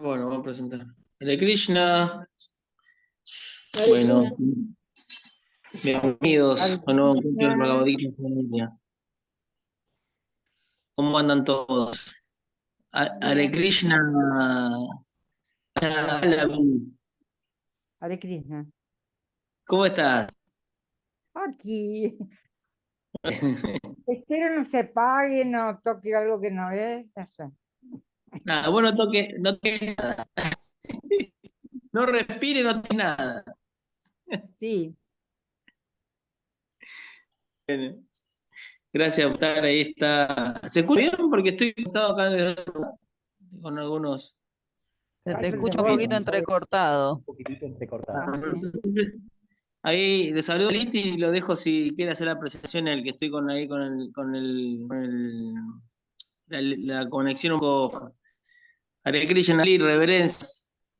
Bueno, vamos a presentar. Hare Krishna. Hare Bueno, Krishna. bienvenidos Hare a un nuevo encuentro del Krishna. Bhagavad Gita familia. ¿Cómo andan todos? Hare Bien. Krishna. Alabi. Hare Krishna. ¿Cómo estás? Aquí. Espero no se apague, no toque algo que no es. No sé. Nada, bueno, no toque nada. No respire, no toque nada. Sí. Gracias por estar ahí. ¿Se escucha bien? Porque estoy conectado acá con algunos. Se te Falta el escucha un ruido. poquito entrecortado. Un poquitito entrecortado. Ah, Sí. Ahí les saludo a Listi y lo dejo si quiere hacer la presentación, el que estoy ahí la conexión un poco. Hare Krishna, Ali, reverencias.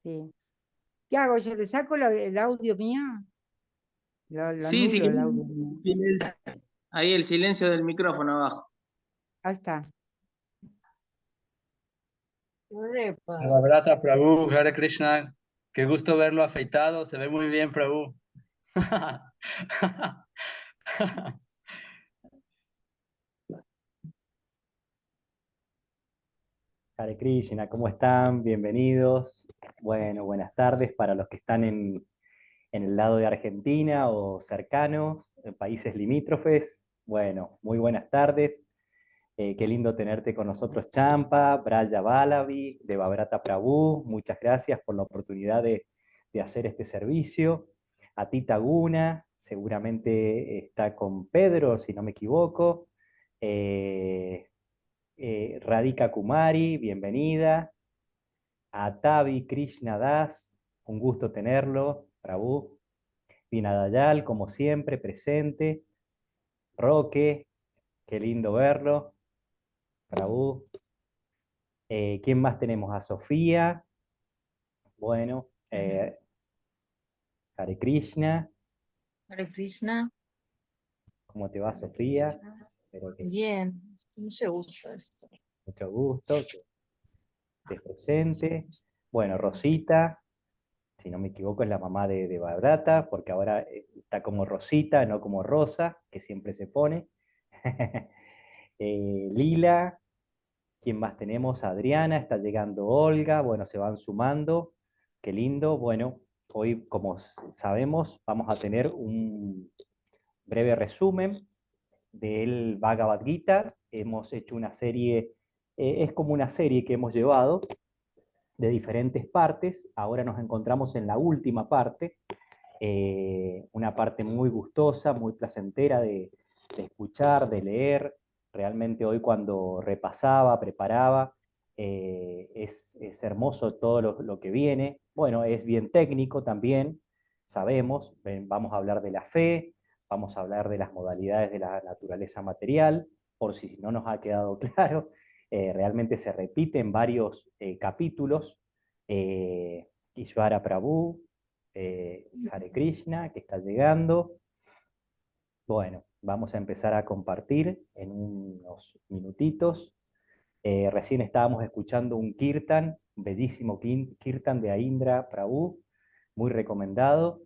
Sí. ¿Qué hago? ¿Yo le saco el audio mío? Lo Sí, sí, anulo el audio mío. ahí el silencio del micrófono abajo. Ahí está. Bhagavata Prabhu, Hare Krishna. Qué gusto verlo afeitado, se ve muy bien, Prabhu. Hare Krishna, ¿cómo están? Bienvenidos. Bueno, buenas tardes para los que están en el lado de Argentina o cercanos, en países limítrofes. Bueno, muy buenas tardes. Qué lindo tenerte con nosotros, Champa, Braya Balavi, de Bhagavata Prabhu. Muchas gracias por la oportunidad de hacer este servicio. A Tita Guna, seguramente está con Pedro, si no me equivoco. Radhika Kumari, bienvenida. A Tavi Krishna Das, un gusto tenerlo, Prabhu. Vinadayal, como siempre, presente. Roque, qué lindo verlo. Prabhu. ¿Quién más tenemos? A Sofía. Bueno, Hare Krishna. Hare Krishna. ¿Cómo te va, Sofía? Bien, mucho gusto esto. Mucho gusto que estés presente. Bueno, Rosita, si no me equivoco, es la mamá de Bhagavata, porque ahora está como Rosita, no como Rosa, que siempre se pone. Lila, ¿quién más tenemos? Adriana, está llegando Olga, bueno, se van sumando, qué lindo. Bueno, hoy, como sabemos, vamos a tener un breve resumen del Bhagavad Gita. Hemos hecho una serie, es como una serie que hemos llevado de diferentes partes. Ahora nos encontramos en la última parte, una parte muy gustosa, muy placentera de escuchar, de leer. Realmente hoy cuando repasaba, preparaba, es hermoso todo lo que viene. Bueno, es bien técnico también, sabemos, vamos a hablar de la fe, vamos a hablar de las modalidades de la naturaleza material, por si no nos ha quedado claro. Realmente se repite en varios capítulos. Ishvara Prabhu, Hare Krishna, que está llegando. Bueno, vamos a empezar a compartir en unos minutitos. Recién estábamos escuchando un kirtan, un bellísimo kirtan de Aindra Prabhu, muy recomendado.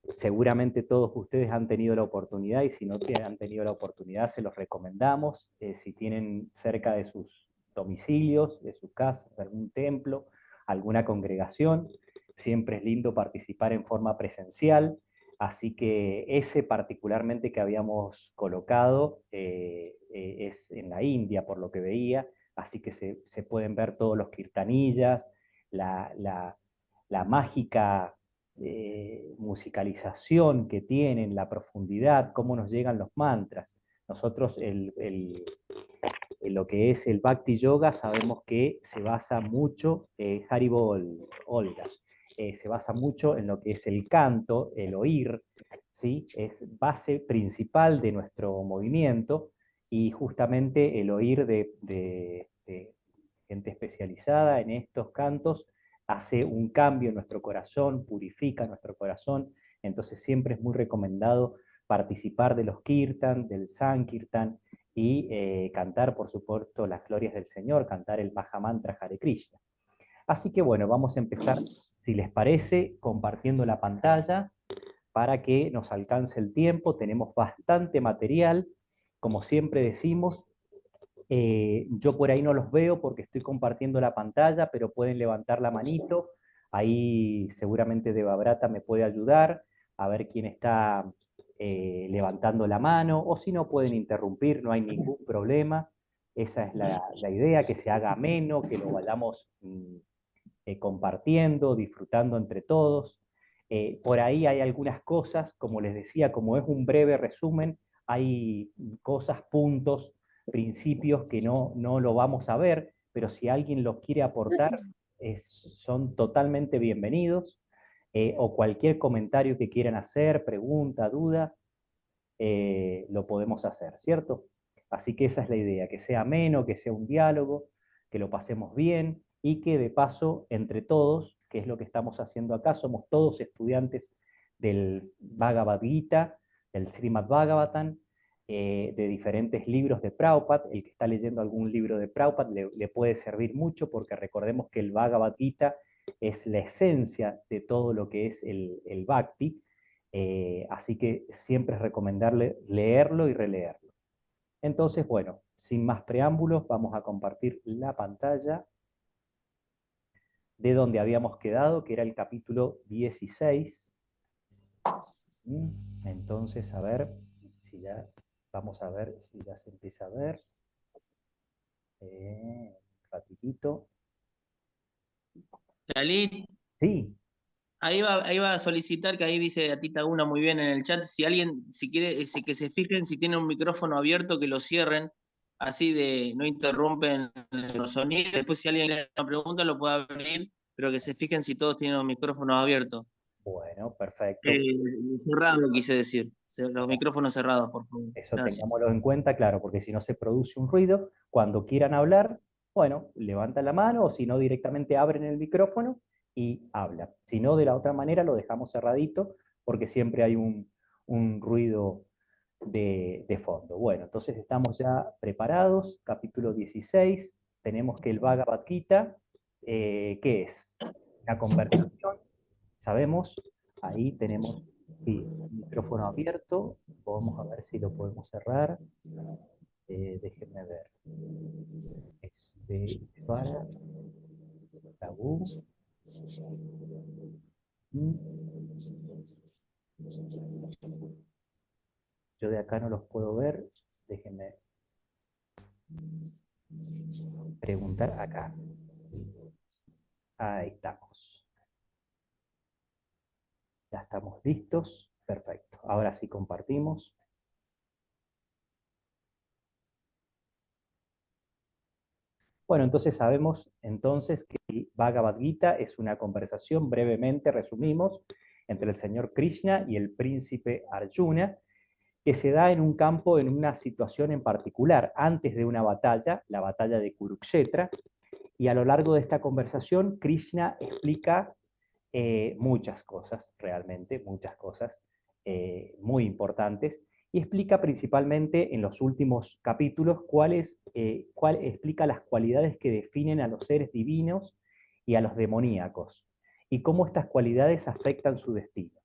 Seguramente todos ustedes han tenido la oportunidad, y si no han tenido la oportunidad, se los recomendamos. Si tienen cerca de sus domicilios, de sus casas, algún templo, alguna congregación, siempre es lindo participar en forma presencial. Así que ese particularmente que habíamos colocado es en la India, por lo que veía, así que se pueden ver todos los kirtanillas, la mágica musicalización que tienen, la profundidad, cómo nos llegan los mantras. Nosotros en lo que es el Bhakti Yoga sabemos que se basa mucho, Haribol, Olga, se basa mucho en lo que es el canto, el oír, ¿sí? Es base principal de nuestro movimiento, y justamente el oír de gente especializada en estos cantos hace un cambio en nuestro corazón, purifica nuestro corazón. Entonces siempre es muy recomendado participar de los kirtan, del sankirtan, y cantar, por supuesto, las glorias del Señor, cantar el Mahamantra Hare Krishna. Así que bueno, vamos a empezar, si les parece, compartiendo la pantalla para que nos alcance el tiempo. Tenemos bastante material, como siempre decimos. Yo por ahí no los veo porque estoy compartiendo la pantalla, pero pueden levantar la manito. Ahí seguramente Debabrata me puede ayudar a ver quién está levantando la mano, o si no pueden interrumpir, no hay ningún problema. Esa es la idea, que se haga ameno, que lo vayamos compartiendo, disfrutando entre todos. Por ahí hay algunas cosas, como les decía, como es un breve resumen, hay cosas, puntos, principios que no lo vamos a ver, pero si alguien los quiere aportar, son totalmente bienvenidos, o cualquier comentario que quieran hacer, pregunta, duda, lo podemos hacer, ¿cierto? Así que esa es la idea, que sea ameno, que sea un diálogo, que lo pasemos bien y que de paso, entre todos, que es lo que estamos haciendo acá, somos todos estudiantes del Bhagavad Gita, del Srimad Bhagavatam, de diferentes libros de Prabhupada. El que está leyendo algún libro de Prabhupada le puede servir mucho, porque recordemos que el Bhagavad Gita es la esencia de todo lo que es el Bhakti, así que siempre es recomendarle leerlo y releerlo. Entonces, bueno, sin más preámbulos, vamos a compartir la pantalla de donde habíamos quedado, que era el capítulo 16. Entonces, a ver si ya, vamos a ver si ya se empieza a ver. Un ratitito. Lalit, Sí, ahí va a solicitar, que ahí dice a Tita Una muy bien en el chat, si alguien, si quiere, que se fijen si tiene un micrófono abierto, que lo cierren, así de no interrumpen los sonidos. Después si alguien le hace una pregunta lo puede abrir, pero que se fijen si todos tienen un micrófono abierto. bueno, perfecto. Cerrado quise decir, los micrófonos cerrados, por favor. Eso Gracias. tengámoslo en cuenta, claro, porque si no se produce un ruido, cuando quieran hablar, bueno, levantan la mano, o si no, directamente abren el micrófono y hablan. Si no, de la otra manera lo dejamos cerradito, porque siempre hay un ruido de fondo. Bueno, entonces estamos ya preparados, capítulo 16, tenemos que el Bhagavad Gita, ¿qué es? Una conversación, sabemos, ahí tenemos, sí, micrófono abierto, vamos a ver si lo podemos cerrar. Déjenme ver. Es de para tabú. Yo de acá no los puedo ver. Déjenme preguntar acá. Ahí estamos. Ya estamos listos. Perfecto. Ahora sí compartimos. Bueno, entonces sabemos entonces que el Bhagavad Gita es una conversación, brevemente resumimos, entre el señor Krishna y el príncipe Arjuna, que se da en un campo, en una situación en particular, antes de una batalla, la batalla de Kurukshetra, y a lo largo de esta conversación Krishna explica muchas cosas, realmente, muchas cosas muy importantes, y explica principalmente en los últimos capítulos explica las cualidades que definen a los seres divinos y a los demoníacos, y cómo estas cualidades afectan su destino.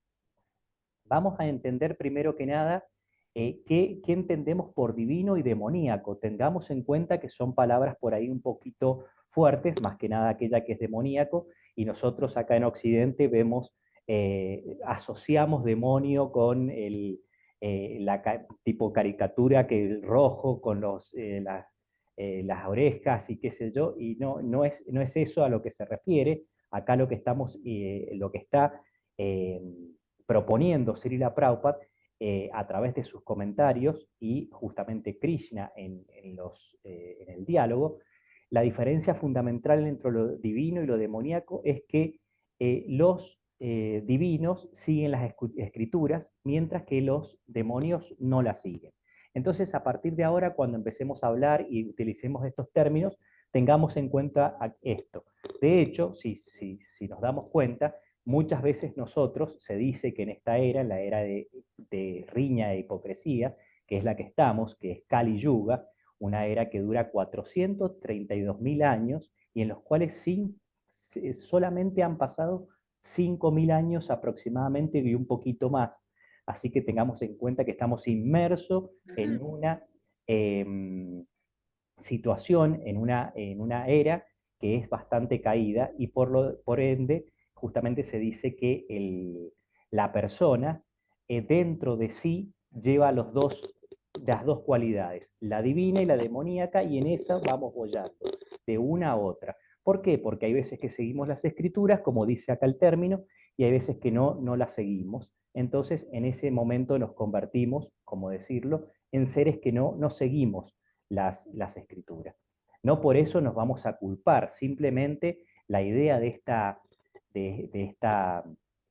Vamos a entender primero que nada qué entendemos por divino y demoníaco. Tengamos en cuenta que son palabras por ahí un poquito fuertes, más que nada aquella que es demoníaco, y nosotros acá en Occidente vemos, asociamos demonio con tipo caricatura, que el rojo con las orejas y qué sé yo, y no es eso a lo que se refiere. Acá lo que está proponiendo Srila Prabhupada a través de sus comentarios, y justamente Krishna en el diálogo, la diferencia fundamental entre lo divino y lo demoníaco es que los divinos siguen las escrituras, mientras que los demonios no las siguen. Entonces, a partir de ahora, cuando empecemos a hablar y utilicemos estos términos, tengamos en cuenta esto. De hecho, si nos damos cuenta, muchas veces nosotros, se dice que en esta era, en la era de riña e hipocresía, que es la que estamos, que es Kali Yuga, una era que dura 432.000 años y en los cuales solamente han pasado 5.000 años aproximadamente y un poquito más. Así que tengamos en cuenta que estamos inmersos en una situación, en una era que es bastante caída y por ende justamente se dice que la persona dentro de sí lleva las dos cualidades, la divina y la demoníaca, y en esa vamos boyando de una a otra. ¿Por qué? Porque hay veces que seguimos las escrituras, como dice acá el término, y hay veces que no las seguimos. Entonces, en ese momento nos convertimos, como decirlo, en seres que no seguimos las escrituras. No por eso nos vamos a culpar, simplemente la idea de esta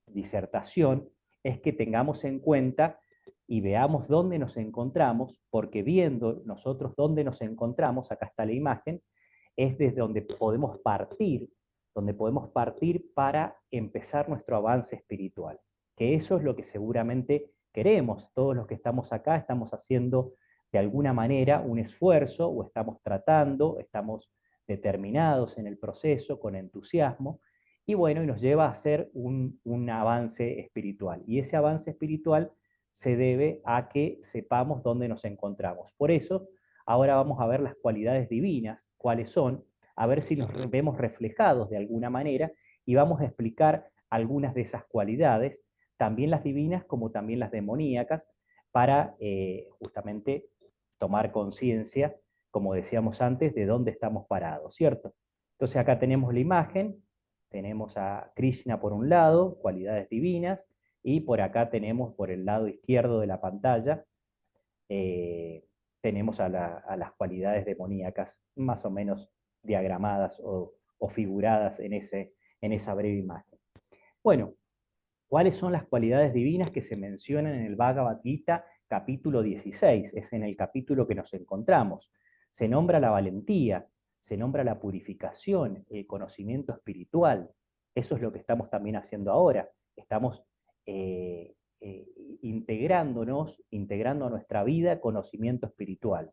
disertación es que tengamos en cuenta y veamos dónde nos encontramos, porque viendo nosotros dónde nos encontramos, acá está la imagen, es desde donde podemos partir para empezar nuestro avance espiritual, que eso es lo que seguramente queremos. Todos los que estamos acá estamos haciendo de alguna manera un esfuerzo o estamos estamos determinados en el proceso con entusiasmo, y bueno, y nos lleva a hacer un avance espiritual. Y ese avance espiritual se debe a que sepamos dónde nos encontramos. Por eso, ahora vamos a ver las cualidades divinas, cuáles son, a ver si nos vemos reflejados de alguna manera, y vamos a explicar algunas de esas cualidades, también las divinas como también las demoníacas, para justamente tomar conciencia, como decíamos antes, de dónde estamos parados, ¿cierto? Entonces acá tenemos la imagen, tenemos a Krishna por un lado, cualidades divinas, y por acá tenemos, por el lado izquierdo de la pantalla, tenemos a las cualidades demoníacas, más o menos diagramadas o figuradas en esa breve imagen. Bueno, ¿cuáles son las cualidades divinas que se mencionan en el Bhagavad Gita capítulo 16? Es en el capítulo que nos encontramos. Se nombra la valentía, se nombra la purificación, el conocimiento espiritual. Eso es lo que estamos también haciendo ahora. Estamos integrando a nuestra vida conocimiento espiritual.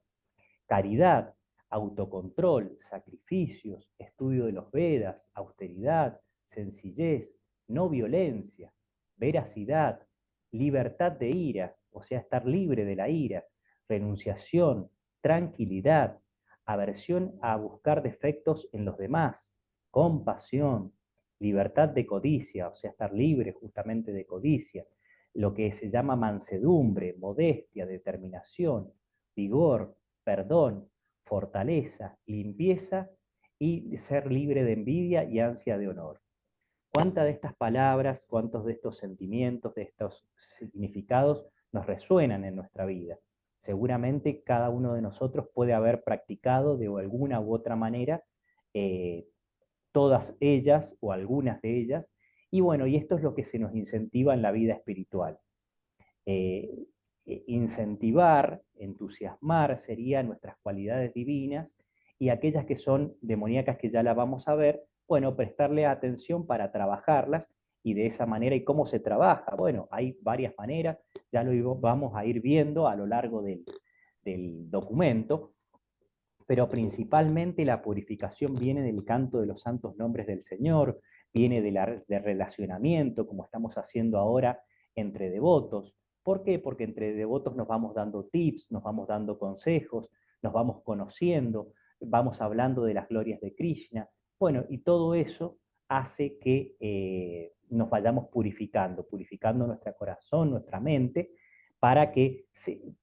Caridad, autocontrol, sacrificios, estudio de los Vedas, austeridad, sencillez, no violencia, veracidad, libertad de ira, o sea, estar libre de la ira, renunciación, tranquilidad, aversión a buscar defectos en los demás, compasión, libertad de codicia, o sea, estar libre justamente de codicia, lo que se llama mansedumbre, modestia, determinación, vigor, perdón, fortaleza, limpieza y ser libre de envidia y ansia de honor. ¿Cuántas de estas palabras, cuántos de estos sentimientos, de estos significados nos resuenan en nuestra vida? Seguramente cada uno de nosotros puede haber practicado de alguna u otra manera todas ellas o algunas de ellas, y bueno, y esto es lo que se nos incentiva en la vida espiritual. Incentivar, entusiasmar serían nuestras cualidades divinas, y aquellas que son demoníacas, que ya las vamos a ver, bueno, prestarle atención para trabajarlas, y de esa manera. ¿Y cómo se trabaja? Bueno, hay varias maneras, ya lo vamos a ir viendo a lo largo del documento, pero principalmente la purificación viene del canto de los santos nombres del Señor, viene del relacionamiento, como estamos haciendo ahora entre devotos. ¿Por qué? Porque entre devotos nos vamos dando tips, nos vamos dando consejos, nos vamos conociendo, vamos hablando de las glorias de Krishna. Bueno, y todo eso hace que nos vayamos purificando nuestro corazón, nuestra mente, para que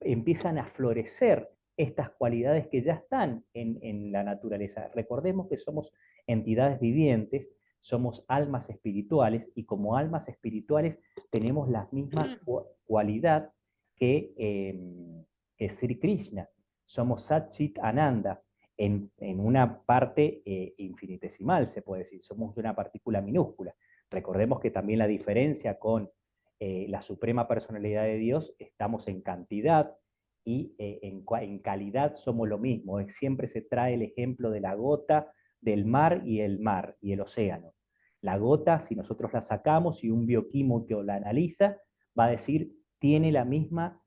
empiezan a florecer estas cualidades que ya están en la naturaleza. Recordemos que somos entidades vivientes, somos almas espirituales, y como almas espirituales tenemos la misma cualidad que Sri Krishna. Somos Sat Chit Ananda, en una parte infinitesimal, se puede decir, somos una partícula minúscula. Recordemos que también la diferencia con la suprema personalidad de Dios, estamos en cantidad, y en calidad somos lo mismo. Siempre se trae el ejemplo de la gota del mar y el océano. La gota, si nosotros la sacamos y un bioquímico la analiza, va a decir, tiene la misma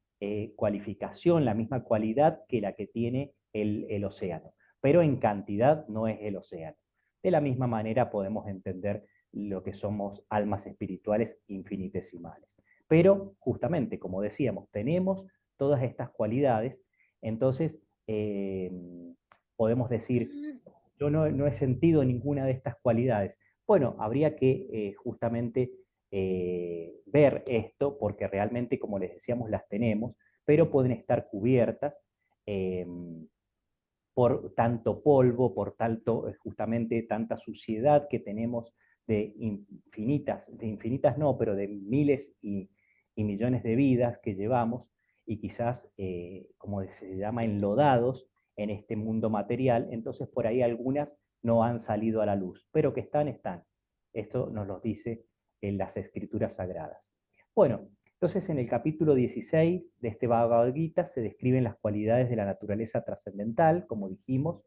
cualificación, la misma cualidad que la que tiene el océano, pero en cantidad no es el océano. De la misma manera podemos entender lo que somos almas espirituales infinitesimales. Pero justamente, como decíamos, tenemos todas estas cualidades, entonces podemos decir, yo no he sentido ninguna de estas cualidades. Bueno, habría que justamente ver esto, porque realmente, como les decíamos, las tenemos, pero pueden estar cubiertas por tanto polvo, por justamente tanta suciedad que tenemos de infinitas no, pero de miles y millones de vidas que llevamos, y quizás, como se llama, enlodados en este mundo material. Entonces por ahí algunas no han salido a la luz, pero que están, están. Esto nos lo dice en las Escrituras Sagradas. Bueno, entonces en el capítulo 16 de este Bhagavad Gita se describen las cualidades de la naturaleza trascendental, como dijimos,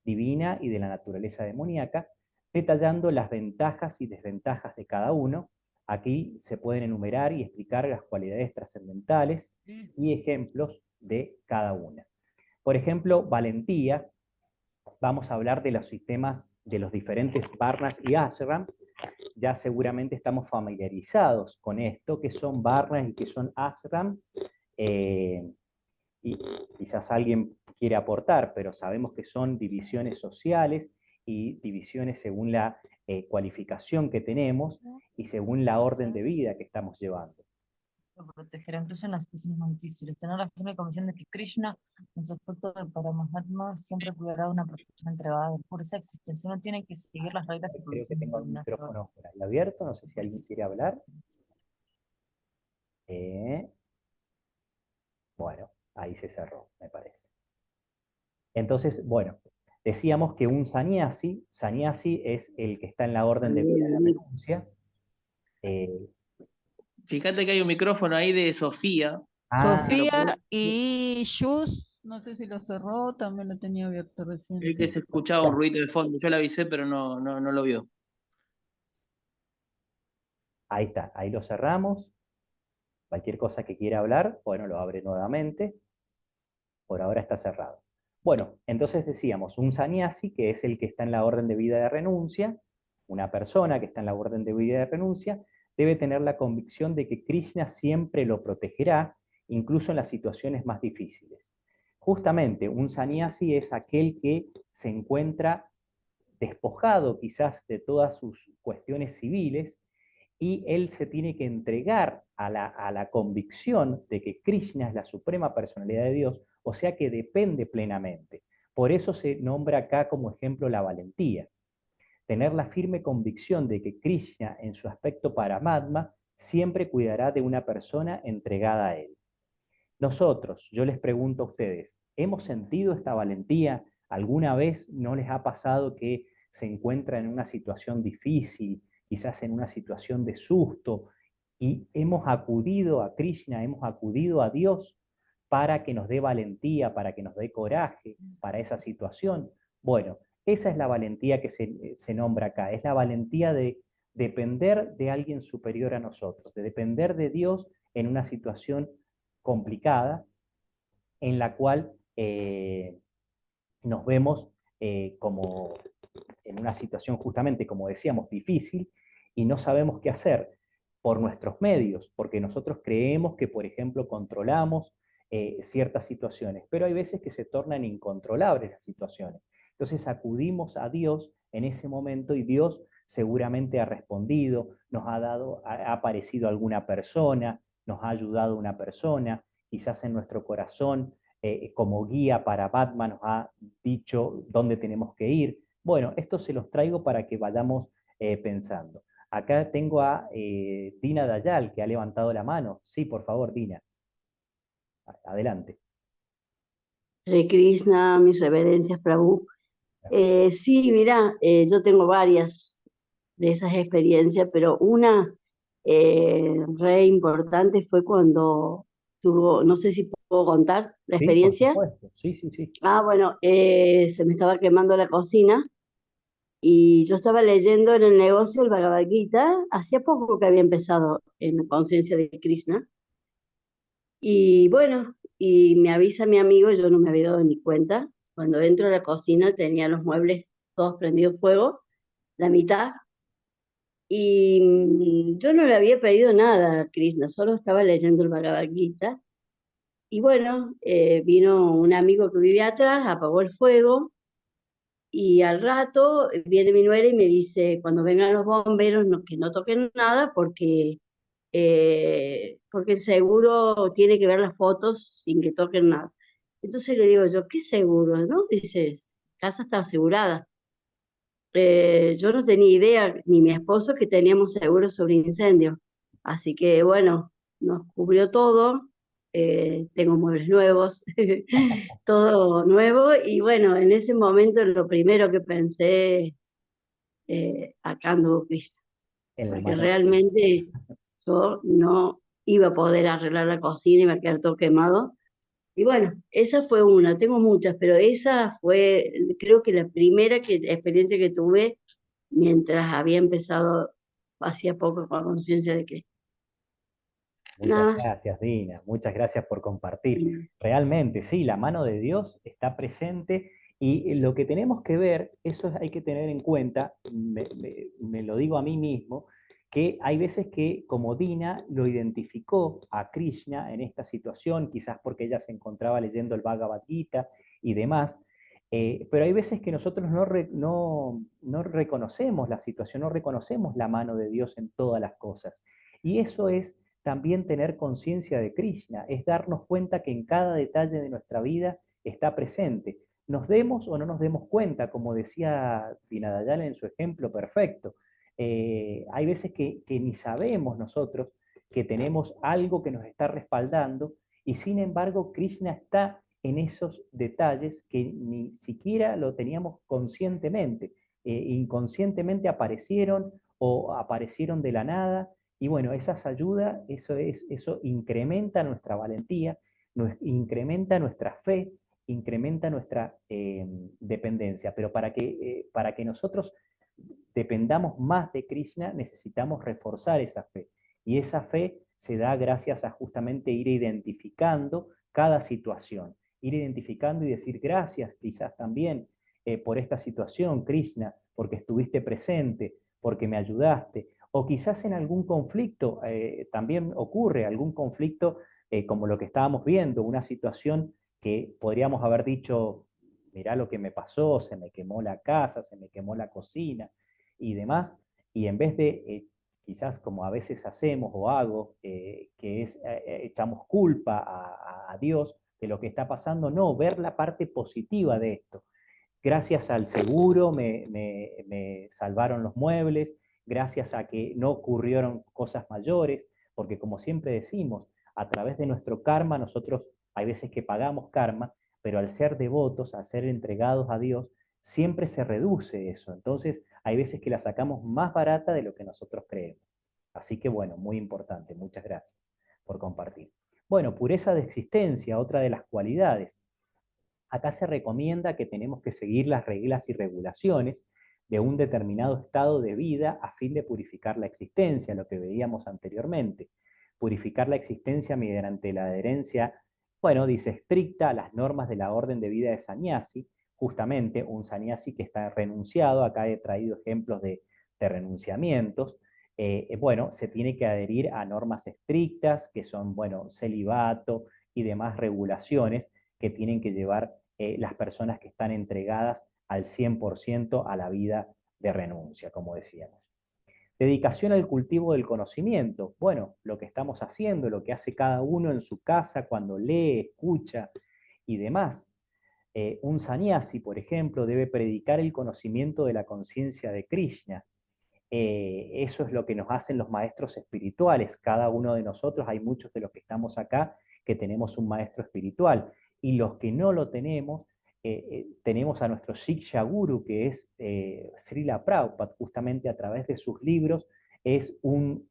divina, y de la naturaleza demoníaca, detallando las ventajas y desventajas de cada uno. Aquí se pueden enumerar y explicar las cualidades trascendentales y ejemplos de cada una. Por ejemplo, valentía. Vamos a hablar de los sistemas de los diferentes varnas y ashram. Ya seguramente estamos familiarizados con esto, que son varnas y que son ashram, y quizás alguien quiere aportar, pero sabemos que son divisiones sociales y divisiones según la cualificación que tenemos y según la orden de vida que estamos llevando. Protegerá incluso en las situaciones más difíciles. Tener la firme convicción de que Krishna, en su aspecto de Paramahatma, siempre cuidará de una protección entregada por esa existencia. Uno tiene que seguir las reglas y Creo que condiciones tengo el de una micrófono por ahí abierto, no sé si alguien quiere hablar. Bueno, ahí se cerró, me parece. Entonces, bueno, decíamos que un sannyasi es el que está en la orden de vida de la renuncia. Fíjate que hay un micrófono ahí de Sofía. Sofía y Yus, no sé si lo cerró, también lo tenía abierto recién. El que se escuchaba un ruido de fondo. Yo le avisé, pero no lo vio. Ahí está, ahí lo cerramos. Cualquier cosa que quiera hablar, bueno, lo abre nuevamente. Por ahora está cerrado. Bueno, entonces decíamos, un sannyasi, que es el que está en la orden de vida de renuncia, una persona que está en la orden de vida de renuncia, debe tener la convicción de que Krishna siempre lo protegerá, incluso en las situaciones más difíciles. Justamente, un sannyasi es aquel que se encuentra despojado quizás de todas sus cuestiones civiles, y él se tiene que entregar a la convicción de que Krishna es la suprema personalidad de Dios, o sea que depende plenamente. Por eso se nombra acá como ejemplo la valentía. Tener la firme convicción de que Krishna, en su aspecto Paramatma, siempre cuidará de una persona entregada a él. Nosotros, yo les pregunto a ustedes, ¿hemos sentido esta valentía? ¿Alguna vez no les ha pasado que se encuentran en una situación difícil, quizás en una situación de susto, y hemos acudido a Krishna, hemos acudido a Dios para que nos dé valentía, para que nos dé coraje para esa situación? Bueno, esa es la valentía que se nombra acá, es la valentía de depender de alguien superior a nosotros, de depender de Dios en una situación complicada, en la cual nos vemos como en una situación justamente, como decíamos, difícil, y no sabemos qué hacer por nuestros medios, porque nosotros creemos que, por ejemplo, controlamos ciertas situaciones, pero hay veces que se tornan incontrolables las situaciones. Entonces acudimos a Dios en ese momento, y Dios seguramente ha respondido, nos ha aparecido alguna persona, nos ha ayudado una persona, quizás en nuestro corazón, como guía para Batman, nos ha dicho dónde tenemos que ir. Bueno, esto se los traigo para que vayamos pensando. Acá tengo a Dina Dayal, que ha levantado la mano. Sí, por favor, Dina. Adelante. Hare Krishna, mis reverencias, Prabhu. Sí, mira, yo tengo varias de esas experiencias, pero una re importante fue cuando tuvo, no sé si puedo contar la Sí, experiencia. por supuesto. Sí, sí, sí. Bueno, se me estaba quemando la cocina y yo estaba leyendo en el negocio el Bhagavad Gita, hacía poco que había empezado en la conciencia de Krishna, Y bueno, y me avisa mi amigo, yo no me había dado ni cuenta, cuando entro a la cocina tenía los muebles todos prendidos fuego, la mitad, y yo no le había pedido nada a Krishna, solo estaba leyendo el Bhagavad Gita. Y bueno, vino un amigo que vivía atrás, apagó el fuego, y al rato viene mi nuera y me dice, cuando vengan los bomberos, que no toquen nada porque el seguro tiene que ver las fotos sin que toquen nada. Entonces le digo yo, ¿qué seguro? ¿No? Dice, casa está asegurada. Yo no tenía idea, ni mi esposo, que teníamos seguro sobre incendio. Así que bueno, nos cubrió todo. Tengo muebles nuevos, todo nuevo. Y bueno, en ese momento lo primero que pensé, acá anduvo Cristo, En la porque mano de Dios. realmente yo no iba a poder arreglar la cocina y me quedé todo quemado. Y bueno, esa fue una, tengo muchas, pero esa fue, creo que la primera experiencia que tuve mientras había empezado hacía poco con conciencia de Cristo. Muchas Nada más. gracias, Dina. Muchas gracias por compartir. Realmente, sí, la mano de Dios está presente y lo que tenemos que ver, hay que tener en cuenta, me lo digo a mí mismo, que hay veces que, como Dina lo identificó a Krishna en esta situación, quizás porque ella se encontraba leyendo el Bhagavad Gita y demás, pero hay veces que nosotros no reconocemos la situación, no reconocemos la mano de Dios en todas las cosas. Y eso es también tener conciencia de Krishna, es darnos cuenta que en cada detalle de nuestra vida está presente. Nos demos o no nos demos cuenta, como decía Dinadayal en su ejemplo perfecto. Hay veces que ni sabemos nosotros que tenemos algo que nos está respaldando y sin embargo Krishna está en esos detalles que ni siquiera lo teníamos conscientemente. Inconscientemente aparecieron o aparecieron de la nada y bueno, esas ayudas, eso incrementa nuestra valentía, incrementa nuestra fe, incrementa nuestra dependencia. Pero para que nosotros dependamos más de Krishna, necesitamos reforzar esa fe. Y esa fe se da gracias a justamente ir identificando cada situación, ir identificando y decir gracias quizás también por esta situación, Krishna, porque estuviste presente, porque me ayudaste, o quizás en algún conflicto, también ocurre algún conflicto como lo que estábamos viendo, una situación que podríamos haber dicho, mirá lo que me pasó, se me quemó la casa, se me quemó la cocina y demás, y en vez de quizás como a veces hacemos o hago, que es echamos culpa a Dios de lo que está pasando, no, ver la parte positiva de esto. Gracias al seguro me salvaron los muebles, gracias a que no ocurrieron cosas mayores, porque como siempre decimos, a través de nuestro karma, nosotros hay veces que pagamos karma, pero al ser devotos, al ser entregados a Dios, siempre se reduce eso. Entonces, hay veces que la sacamos más barata de lo que nosotros creemos. Así que bueno, muy importante. Muchas gracias por compartir. Bueno, pureza de existencia, otra de las cualidades. Acá se recomienda que tenemos que seguir las reglas y regulaciones de un determinado estado de vida a fin de purificar la existencia, lo que veíamos anteriormente. Purificar la existencia mediante la adherencia, bueno, dice estricta a las normas de la orden de vida de sannyasi, justamente un sannyasi que está renunciado, acá he traído ejemplos de renunciamientos, bueno, se tiene que adherir a normas estrictas que son, bueno, celibato y demás regulaciones que tienen que llevar las personas que están entregadas al 100% a la vida de renuncia, como decíamos. Dedicación al cultivo del conocimiento. Bueno, lo que estamos haciendo, lo que hace cada uno en su casa cuando lee, escucha y demás. Un sannyasi, por ejemplo, debe predicar el conocimiento de la conciencia de Krishna. Eso es lo que nos hacen los maestros espirituales. Cada uno de nosotros, hay muchos de los que estamos acá que tenemos un maestro espiritual. Y los que no lo tenemos, tenemos a nuestro Shiksha Guru, que es Srila Prabhupada, justamente a través de sus libros, es un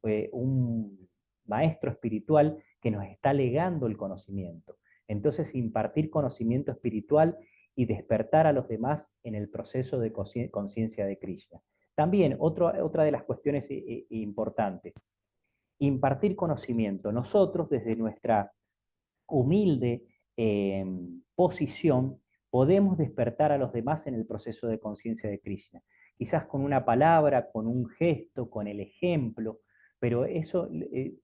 maestro espiritual que nos está legando el conocimiento. Entonces, impartir conocimiento espiritual y despertar a los demás en el proceso de conciencia de Krishna. También, otra de las cuestiones importantes, impartir conocimiento. Nosotros, desde nuestra humilde posición, podemos despertar a los demás en el proceso de conciencia de Krishna. Quizás con una palabra, con un gesto, con el ejemplo, pero eso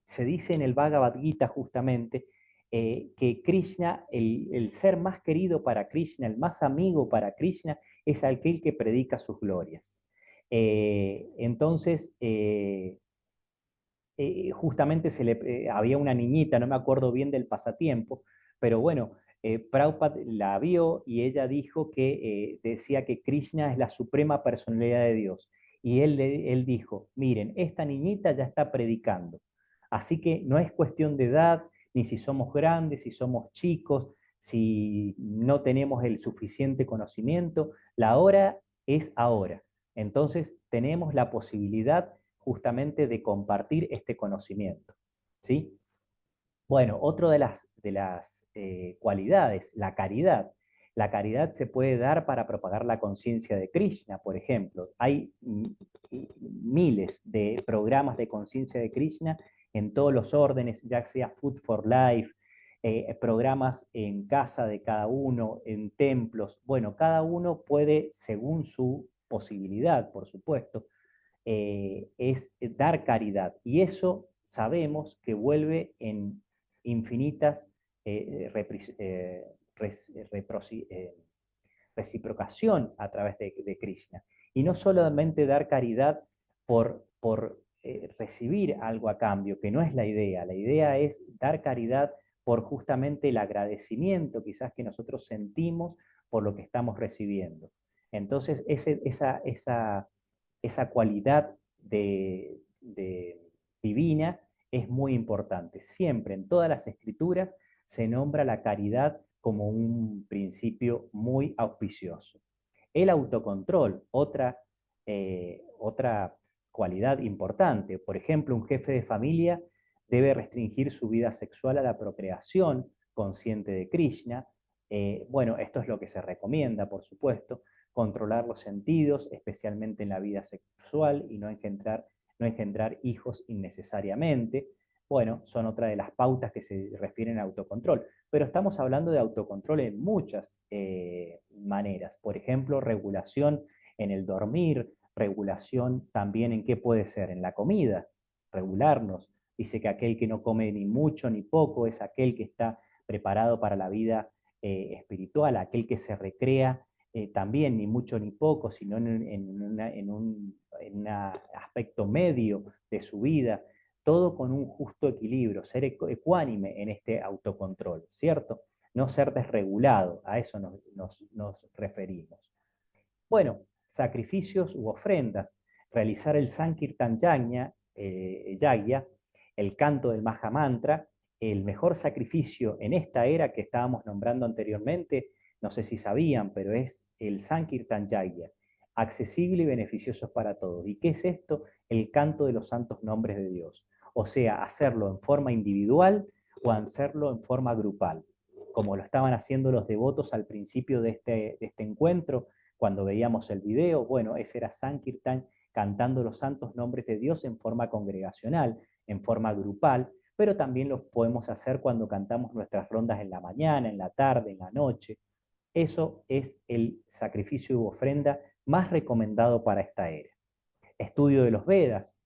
se dice en el Bhagavad Gita justamente, que Krishna, el ser más querido para Krishna, el más amigo para Krishna, es aquel que predica sus glorias. Entonces, justamente había una niñita, no me acuerdo bien del pasatiempo, pero bueno, Prabhupada la vio y ella dijo que decía que Krishna es la suprema personalidad de Dios. Y él dijo, miren, esta niñita ya está predicando. Así que no es cuestión de edad, ni si somos grandes, si somos chicos, si no tenemos el suficiente conocimiento, la hora es ahora. Entonces tenemos la posibilidad justamente de compartir este conocimiento, ¿sí? Bueno, otra de las cualidades, la caridad. La caridad se puede dar para propagar la conciencia de Krishna, por ejemplo. Hay miles de programas de conciencia de Krishna en todos los órdenes, ya sea Food for Life, programas en casa de cada uno, en templos. Bueno, cada uno puede, según su posibilidad, por supuesto, es dar caridad. Y eso sabemos que vuelve en infinitas reciprocación a través de Krishna. Y no solamente dar caridad por recibir algo a cambio, que no es la idea es dar caridad por justamente el agradecimiento quizás que nosotros sentimos por lo que estamos recibiendo. Entonces, esa cualidad divina es muy importante. Siempre en todas las escrituras se nombra la caridad como un principio muy auspicioso. El autocontrol, otra cualidad importante. Por ejemplo, un jefe de familia debe restringir su vida sexual a la procreación, consciente de Krishna. Bueno, esto es lo que se recomienda, por supuesto. Controlar los sentidos, especialmente en la vida sexual, y no engendrar hijos innecesariamente. Bueno, son otra de las pautas que se refieren a autocontrol. Pero estamos hablando de autocontrol en muchas maneras. Por ejemplo, regulación en el dormir, regulación también en qué puede ser, en la comida, regularnos. Dice que aquel que no come ni mucho ni poco es aquel que está preparado para la vida espiritual, aquel que se recrea también ni mucho ni poco, sino en un aspecto medio de su vida, todo con un justo equilibrio, ser ecuánime en este autocontrol, ¿cierto? No ser desregulado, a eso nos referimos. Bueno, sacrificios u ofrendas, realizar el Sankirtan Yagya, el canto del Mahamantra, el mejor sacrificio en esta era que estábamos nombrando anteriormente, no sé si sabían, pero es el Sankirtan Yagya, accesible y beneficioso para todos. ¿Y qué es esto? El canto de los santos nombres de Dios. O sea, hacerlo en forma individual o hacerlo en forma grupal, como lo estaban haciendo los devotos al principio de este encuentro, cuando veíamos el video. Bueno, ese era Sankirtan, cantando los santos nombres de Dios en forma congregacional, en forma grupal, pero también los podemos hacer cuando cantamos nuestras rondas en la mañana, en la tarde, en la noche. Eso es el sacrificio u ofrenda más recomendado para esta era. Estudio de los Vedas,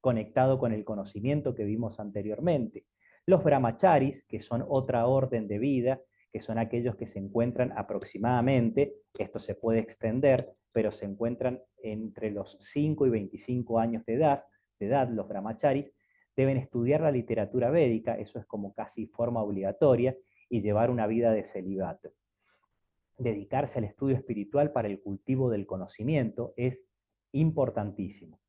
conectado con el conocimiento que vimos anteriormente. Los brahmacharis, que son otra orden de vida, que son aquellos que se encuentran aproximadamente, esto se puede extender, pero se encuentran entre los 5 y 25 años de edad los brahmacharis, deben estudiar la literatura védica, eso es como casi forma obligatoria, y llevar una vida de celibato. Dedicarse al estudio espiritual para el cultivo del conocimiento es importantísimo.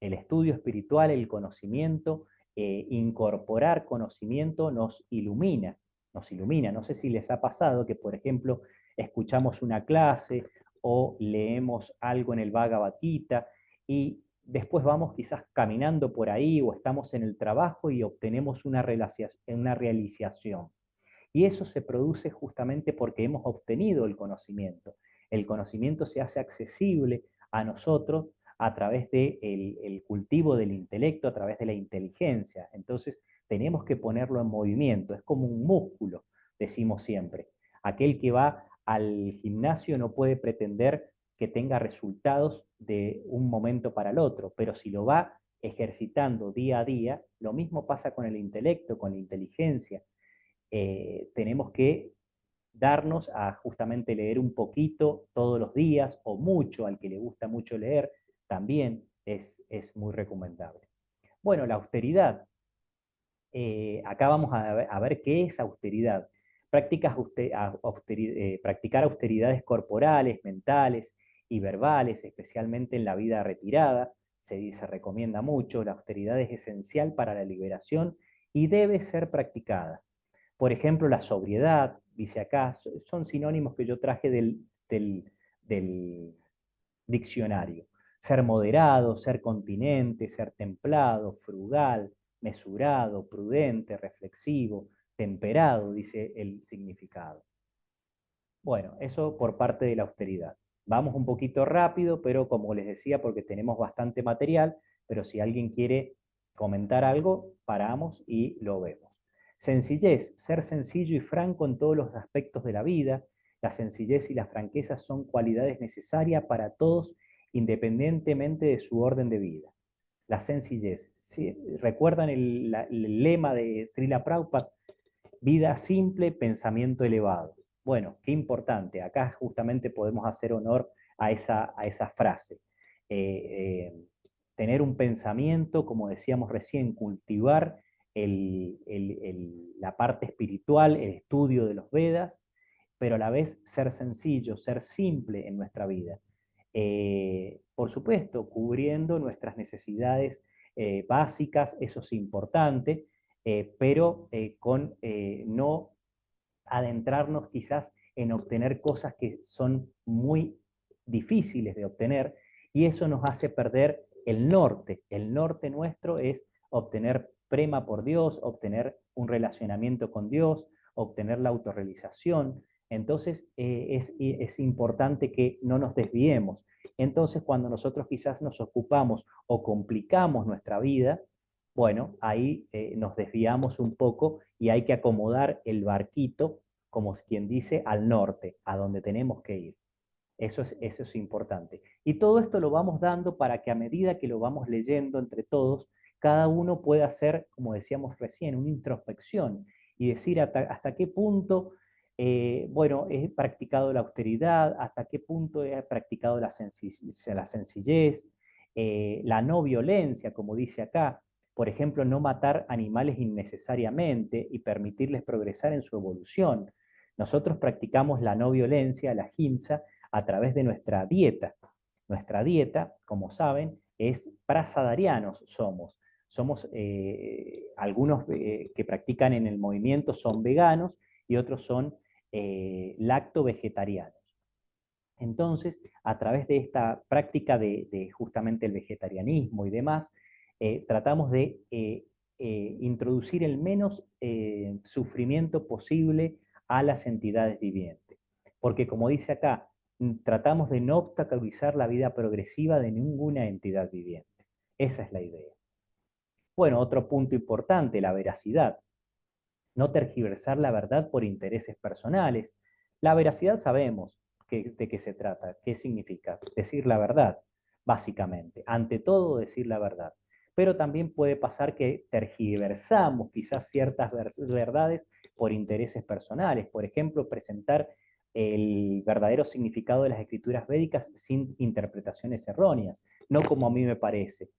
El estudio espiritual, el conocimiento, incorporar conocimiento nos ilumina. No sé si les ha pasado que, por ejemplo, escuchamos una clase o leemos algo en el Bhagavad Gita y después vamos quizás caminando por ahí o estamos en el trabajo y obtenemos una realización. Y eso se produce justamente porque hemos obtenido el conocimiento. El conocimiento se hace accesible a nosotros a través del cultivo del intelecto, a través de la inteligencia. Entonces tenemos que ponerlo en movimiento, es como un músculo. decimos siempre. Aquel que va al gimnasio no puede pretender que tenga resultados de un momento para el otro, pero si lo va ejercitando día a día, lo mismo pasa con el intelecto, con la inteligencia. Tenemos que darnos a justamente leer un poquito todos los días o mucho, al que le gusta mucho leer, también es muy recomendable. Bueno, la austeridad. Acá vamos a ver qué es austeridad. Practicar austeridades corporales, mentales y verbales, especialmente en la vida retirada, se recomienda mucho. La austeridad es esencial para la liberación y debe ser practicada. Por ejemplo, la sobriedad, dice acá, son sinónimos que yo traje del diccionario. Ser moderado, ser continente, ser templado, frugal, mesurado, prudente, reflexivo, temperado, dice el significado. Bueno, eso por parte de la austeridad. Vamos un poquito rápido, pero como les decía, porque tenemos bastante material, pero si alguien quiere comentar algo, paramos y lo vemos. Sencillez, ser sencillo y franco en todos los aspectos de la vida. La sencillez y la franqueza son cualidades necesarias para todos, independientemente de su orden de vida. La sencillez. ¿Sí? ¿Recuerdan el lema de Srila Prabhupada? Vida simple, pensamiento elevado. Bueno, qué importante. Acá justamente podemos hacer honor a esa frase. Tener un pensamiento, como decíamos recién, cultivar la parte espiritual, el estudio de los Vedas, pero a la vez ser sencillo, ser simple en nuestra vida. Por supuesto, cubriendo nuestras necesidades básicas, eso es importante, pero con no adentrarnos quizás en obtener cosas que son muy difíciles de obtener, y eso nos hace perder el norte. El norte nuestro es obtener prema por Dios, obtener un relacionamiento con Dios, obtener la autorrealización. Entonces es importante que no nos desviemos. Entonces cuando nosotros quizás nos ocupamos o complicamos nuestra vida, bueno, ahí nos desviamos un poco y hay que acomodar el barquito, como quien dice, al norte, a donde tenemos que ir. Eso es importante. Y todo esto lo vamos dando para que a medida que lo vamos leyendo entre todos, cada uno pueda hacer, como decíamos recién, una introspección y decir hasta qué punto, bueno, he practicado la austeridad, hasta qué punto he practicado la sencillez, la no violencia, como dice acá. Por ejemplo, no matar animales innecesariamente y permitirles progresar en su evolución. Nosotros practicamos la no violencia, la ahimsa, a través de nuestra dieta. Nuestra dieta, como saben, es prasadarianos somos. Somos algunos que practican en el movimiento son veganos y otros son lacto-vegetarianos. Entonces, a través de esta práctica de justamente el vegetarianismo y demás, tratamos de introducir el menos sufrimiento posible a las entidades vivientes. Porque como dice acá, tratamos de no obstaculizar la vida progresiva de ninguna entidad viviente. Esa es la idea. Bueno, otro punto importante, la veracidad. No tergiversar la verdad por intereses personales. La veracidad sabemos de qué se trata, qué significa. Decir la verdad, básicamente. Ante todo, decir la verdad. Pero también puede pasar que tergiversamos quizás ciertas verdades por intereses personales. Por ejemplo, presentar el verdadero significado de las escrituras védicas sin interpretaciones erróneas, no como a mí me parece.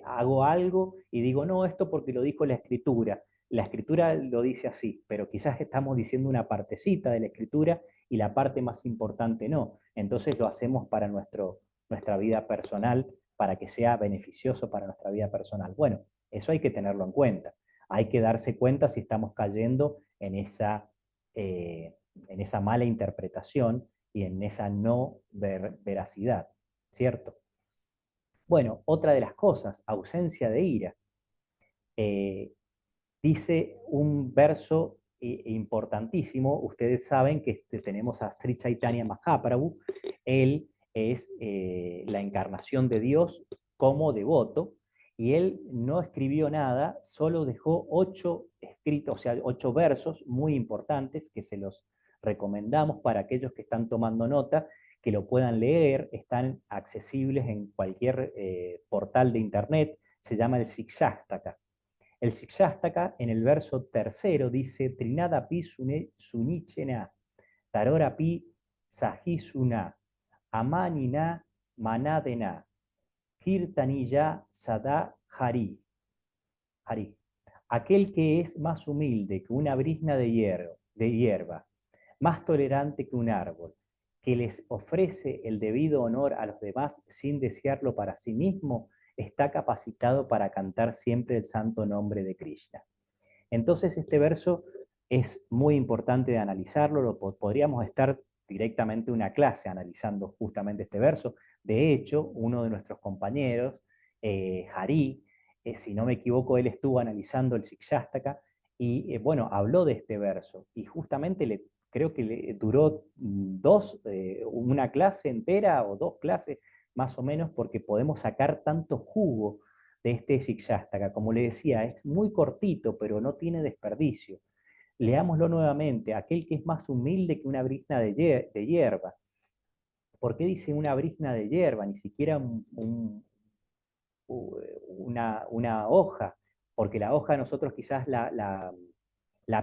Hago algo y digo, no, esto porque lo dijo la escritura. La escritura lo dice así, pero quizás estamos diciendo una partecita de la escritura y la parte más importante no. Entonces lo hacemos para nuestra vida personal, para que sea beneficioso para nuestra vida personal. Bueno, eso hay que tenerlo en cuenta. Hay que darse cuenta si estamos cayendo en esa mala interpretación y en esa no veracidad, ¿cierto? Bueno, otra de las cosas, ausencia de ira. Dice un verso importantísimo. Ustedes saben que tenemos a Sri Chaitanya Mahaprabhu. Él es la encarnación de Dios como devoto, y él no escribió nada, solo dejó 8 escritos, o sea, 8 versos muy importantes que se los recomendamos para aquellos que están tomando nota, que lo puedan leer, están accesibles en cualquier portal de internet, se llama el Sikshastaka. El Sikshastaka en el verso tercero dice, Trinada pi sunichena, tarora pi sahisuna, amanina manadena, kirtaniya sada hari. Hari. Aquel que es más humilde que una brizna de hierba, más tolerante que un árbol, que les ofrece el debido honor a los demás sin desearlo para sí mismo, está capacitado para cantar siempre el santo nombre de Krishna. Entonces este verso es muy importante de analizarlo, podríamos estar directamente una clase analizando justamente este verso. De hecho, uno de nuestros compañeros, Hari, si no me equivoco, él estuvo analizando el Sikshastaka y bueno, habló de este verso y justamente creo que le duró una clase entera o 2 clases más o menos, porque podemos sacar tanto jugo de este Sikshastaka. Como le decía, es muy cortito, pero no tiene desperdicio. Leámoslo nuevamente, aquel que es más humilde que una brizna de hierba. ¿Por qué dice una brizna de hierba? Ni siquiera una hoja, porque la hoja nosotros quizás la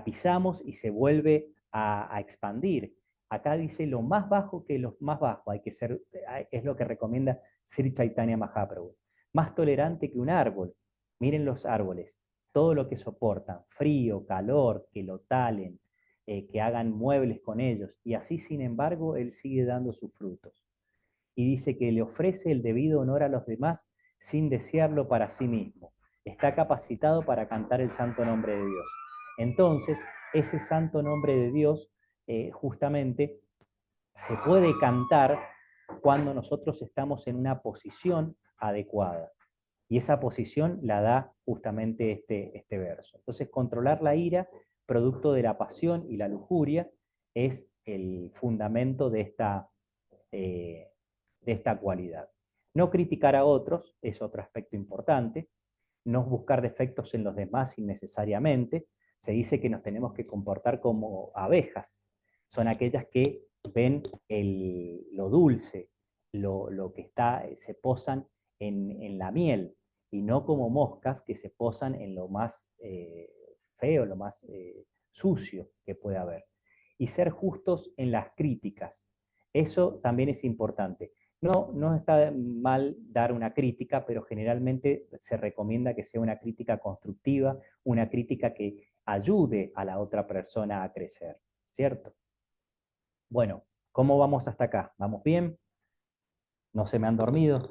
pisamos y se vuelve a expandir. Acá dice lo más bajo que lo más bajo, hay que ser, es lo que recomienda Sri Chaitanya Mahaprabhu. Más tolerante que un árbol. Miren los árboles, todo lo que soportan, frío, calor, que lo talen, que hagan muebles con ellos, y así sin embargo él sigue dando sus frutos. Y dice que le ofrece el debido honor a los demás sin desearlo para sí mismo. Está capacitado para cantar el santo nombre de Dios. Entonces, ese santo nombre de Dios justamente se puede cantar cuando nosotros estamos en una posición adecuada. Y esa posición la da justamente este verso. Entonces, controlar la ira, producto de la pasión y la lujuria, es el fundamento de esta cualidad. No criticar a otros es otro aspecto importante. No buscar defectos en los demás innecesariamente. Se dice que nos tenemos que comportar como abejas. Son aquellas que ven lo dulce, lo que se posan en la miel, y no como moscas que se posan en lo más feo, lo más sucio que puede haber. Y ser justos en las críticas. Eso también es importante. No está mal dar una crítica, pero generalmente se recomienda que sea una crítica constructiva, una crítica que ayude a la otra persona a crecer, ¿cierto? Bueno, ¿cómo vamos hasta acá? ¿Vamos bien? ¿No se me han dormido?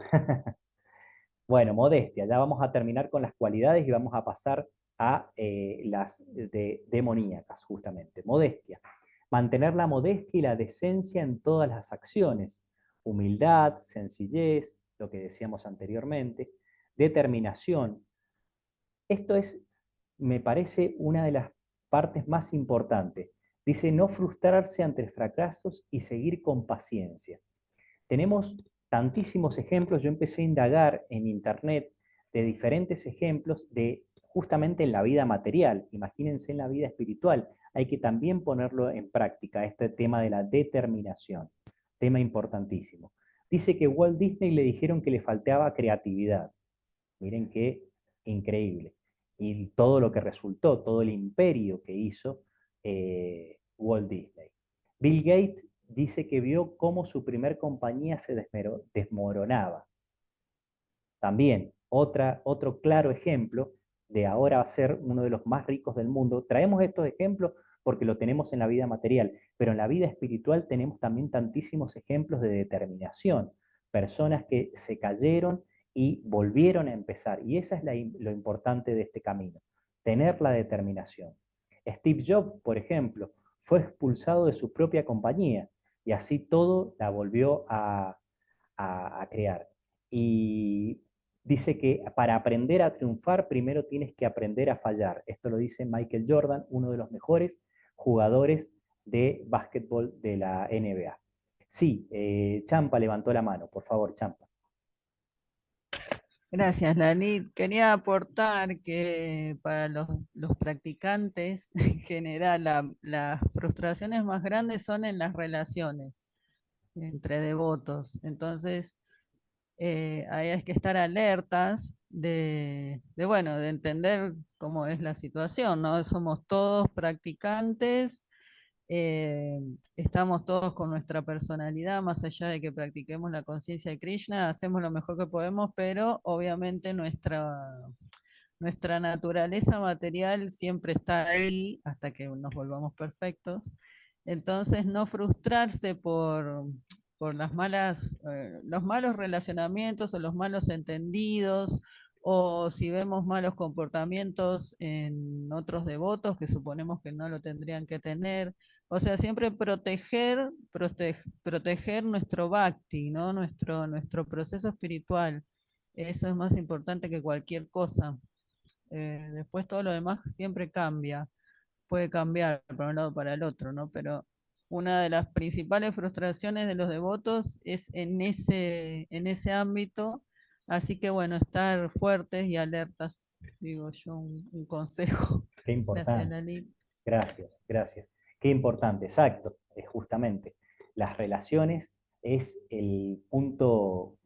Bueno, modestia. Ya vamos a terminar con las cualidades y vamos a pasar a las demoníacas, justamente. Modestia. Mantener la modestia y la decencia en todas las acciones. Humildad, sencillez, lo que decíamos anteriormente, determinación. Esto es, me parece, una de las partes más importantes. Dice, no frustrarse ante fracasos y seguir con paciencia. Tenemos tantísimos ejemplos, yo empecé a indagar en internet de diferentes ejemplos de justamente en la vida material, imagínense en la vida espiritual, hay que también ponerlo en práctica, este tema de la determinación, tema importantísimo. Dice que Walt Disney le dijeron que le faltaba creatividad, miren qué increíble, y todo lo que resultó, todo el imperio que hizo Walt Disney. Bill Gates dice que vio cómo su primer compañía se desmoronaba. También otro claro ejemplo de ahora ser uno de los más ricos del mundo. Traemos estos ejemplos porque lo tenemos en la vida material, pero en la vida espiritual tenemos también tantísimos ejemplos de determinación. Personas que se cayeron y volvieron a empezar. Y esa es lo importante de este camino, tener la determinación. Steve Jobs, por ejemplo, fue expulsado de su propia compañía y así todo la volvió a crear. Y dice que para aprender a triunfar primero tienes que aprender a fallar. Esto lo dice Michael Jordan, uno de los mejores jugadores de básquetbol de la NBA. Sí, Champa levantó la mano, por favor, Champa. Gracias, Lali. Quería aportar que para los practicantes, en general, las frustraciones más grandes son en las relaciones entre devotos. Entonces, ahí hay que estar alertas bueno, de entender cómo es la situación, ¿no? Somos todos practicantes, eh, estamos todos con nuestra personalidad, más allá de que practiquemos la conciencia de Krishna, hacemos lo mejor que podemos, pero obviamente nuestra naturaleza material siempre está ahí hasta que nos volvamos perfectos. Entonces, no frustrarse por los malos relacionamientos o los malos entendidos, o si vemos malos comportamientos en otros devotos que suponemos que no lo tendrían que tener. O sea, siempre proteger nuestro bhakti, ¿no? Nuestro proceso espiritual. Eso es más importante que cualquier cosa. Después todo lo demás siempre cambia, puede cambiar para un lado o para el otro, ¿no? Pero una de las principales frustraciones de los devotos es en ese ámbito, así que bueno, estar fuertes y alertas, digo yo, un consejo. Qué Gracias, importante. Lali. Gracias, gracias. Qué importante, exacto, es justamente. Las relaciones es el punto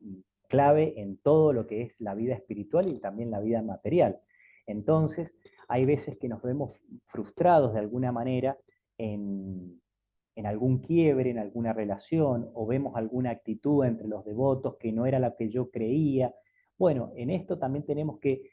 clave en todo lo que es la vida espiritual y también la vida material. Entonces, hay veces que nos vemos frustrados de alguna manera en algún quiebre, en alguna relación, o vemos alguna actitud entre los devotos que no era la que yo creía. Bueno, en esto también tenemos que,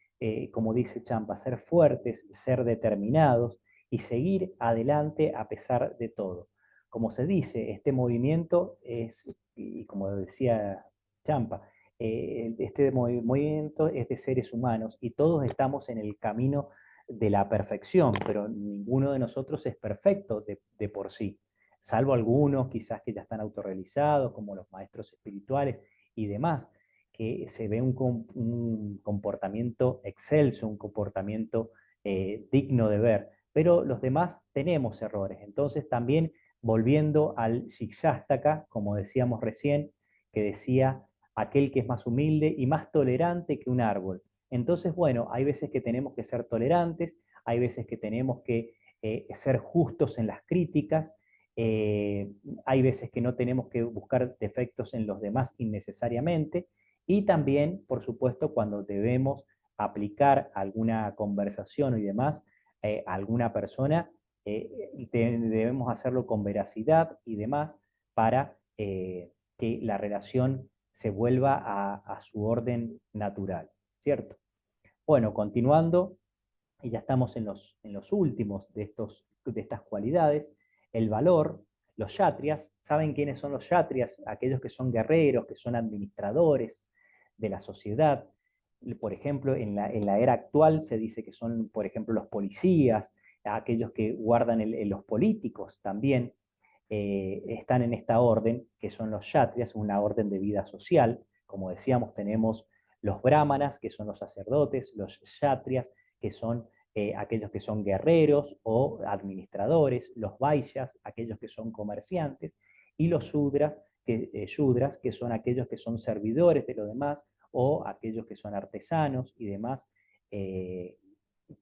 como dice Champa, ser fuertes, ser determinados y seguir adelante a pesar de todo. Como se dice, este movimiento es, y como decía Champa, este movimiento es de seres humanos y todos estamos en el camino de la perfección, pero ninguno de nosotros es perfecto de por sí, salvo algunos quizás que ya están autorrealizados, como los maestros espirituales y demás, que se ve un comportamiento excelso, un comportamiento digno de ver, pero los demás tenemos errores. Entonces también volviendo al Shikshastaka, como decíamos recién, que decía aquel que es más humilde y más tolerante que un árbol. Entonces, bueno, hay veces que tenemos que ser tolerantes, hay veces que tenemos que ser justos en las críticas, hay veces que no tenemos que buscar defectos en los demás innecesariamente, y también, por supuesto, cuando debemos aplicar alguna conversación y demás a alguna persona, debemos hacerlo con veracidad y demás para que la relación se vuelva a su orden natural, ¿cierto? Bueno, continuando, y ya estamos en los últimos de estas cualidades, el valor, los yatrias. ¿Saben quiénes son los yatrias? Aquellos que son guerreros, que son administradores de la sociedad. Por ejemplo, en la era actual se dice que son, por ejemplo, los policías, aquellos que guardan los políticos también, están en esta orden, que son los yatrias, una orden de vida social. Como decíamos, tenemos los brahmanas, que son los sacerdotes, los yatrias, que son aquellos que son guerreros o administradores, los vaishyas, aquellos que son comerciantes, y los shudras, que son aquellos que son servidores de los demás, o aquellos que son artesanos y demás,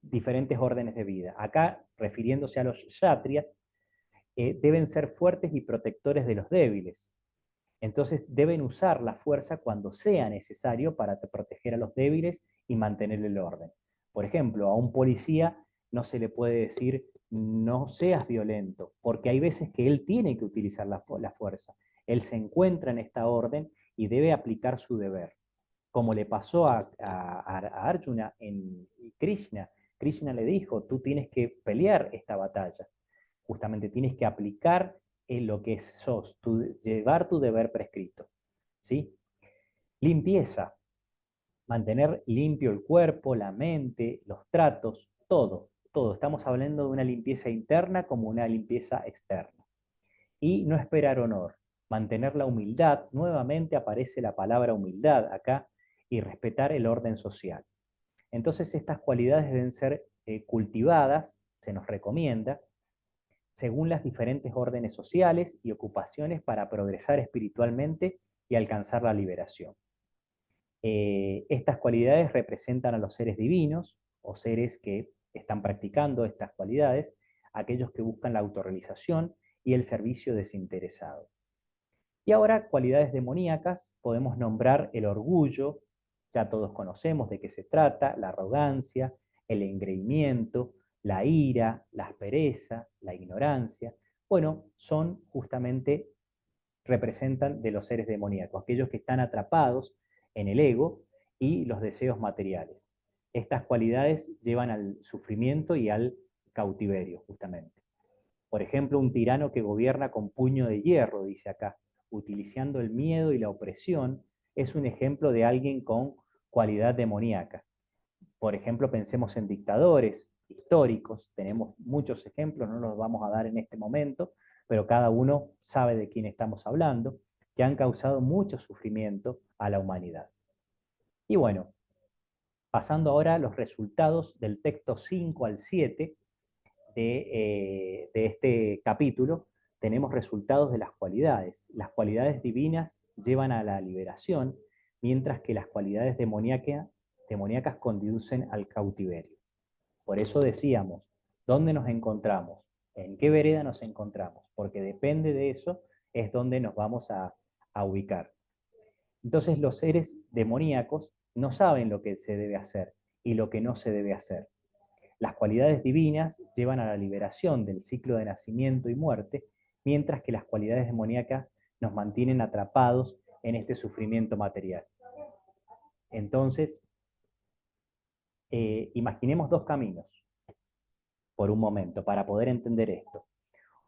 diferentes órdenes de vida. Acá, refiriéndose a los yatrias, deben ser fuertes y protectores de los débiles. Entonces deben usar la fuerza cuando sea necesario para proteger a los débiles y mantener el orden. Por ejemplo, a un policía no se le puede decir no seas violento, porque hay veces que él tiene que utilizar la fuerza. Él se encuentra en esta orden y debe aplicar su deber. Como le pasó a Arjuna en Krishna. Krishna le dijo, tú tienes que pelear esta batalla. Justamente tienes que aplicar en lo que sos, llevar tu deber prescrito. ¿Sí? Limpieza. Mantener limpio el cuerpo, la mente, los tratos, todo, todo. Estamos hablando de una limpieza interna como una limpieza externa. Y no esperar honor. Mantener la humildad. Nuevamente aparece la palabra humildad acá, y respetar el orden social. Entonces estas cualidades deben ser cultivadas, se nos recomienda, según las diferentes órdenes sociales y ocupaciones para progresar espiritualmente y alcanzar la liberación. Estas cualidades representan a los seres divinos, o seres que están practicando estas cualidades, aquellos que buscan la autorrealización y el servicio desinteresado. Y ahora, cualidades demoníacas, podemos nombrar el orgullo, ya todos conocemos de qué se trata, la arrogancia, el engreimiento, la ira, la aspereza, la ignorancia. Bueno, son justamente, representan de los seres demoníacos, aquellos que están atrapados en el ego y los deseos materiales. Estas cualidades llevan al sufrimiento y al cautiverio, justamente. Por ejemplo, un tirano que gobierna con puño de hierro, dice acá, utilizando el miedo y la opresión, es un ejemplo de alguien con cualidad demoníaca. Por ejemplo, pensemos en dictadores históricos, tenemos muchos ejemplos, no los vamos a dar en este momento, pero cada uno sabe de quién estamos hablando, que han causado mucho sufrimiento a la humanidad. Y bueno, pasando ahora a los resultados del texto 5 al 7 de este capítulo, tenemos resultados de las cualidades. Las cualidades divinas llevan a la liberación, mientras que las cualidades demoníacas conducen al cautiverio. Por eso decíamos, ¿dónde nos encontramos? ¿En qué vereda nos encontramos? Porque depende de eso, es donde nos vamos a ubicar. Entonces los seres demoníacos no saben lo que se debe hacer y lo que no se debe hacer. Las cualidades divinas llevan a la liberación del ciclo de nacimiento y muerte, mientras que las cualidades demoníacas nos mantienen atrapados en este sufrimiento material. Entonces, imaginemos dos caminos por un momento para poder entender esto.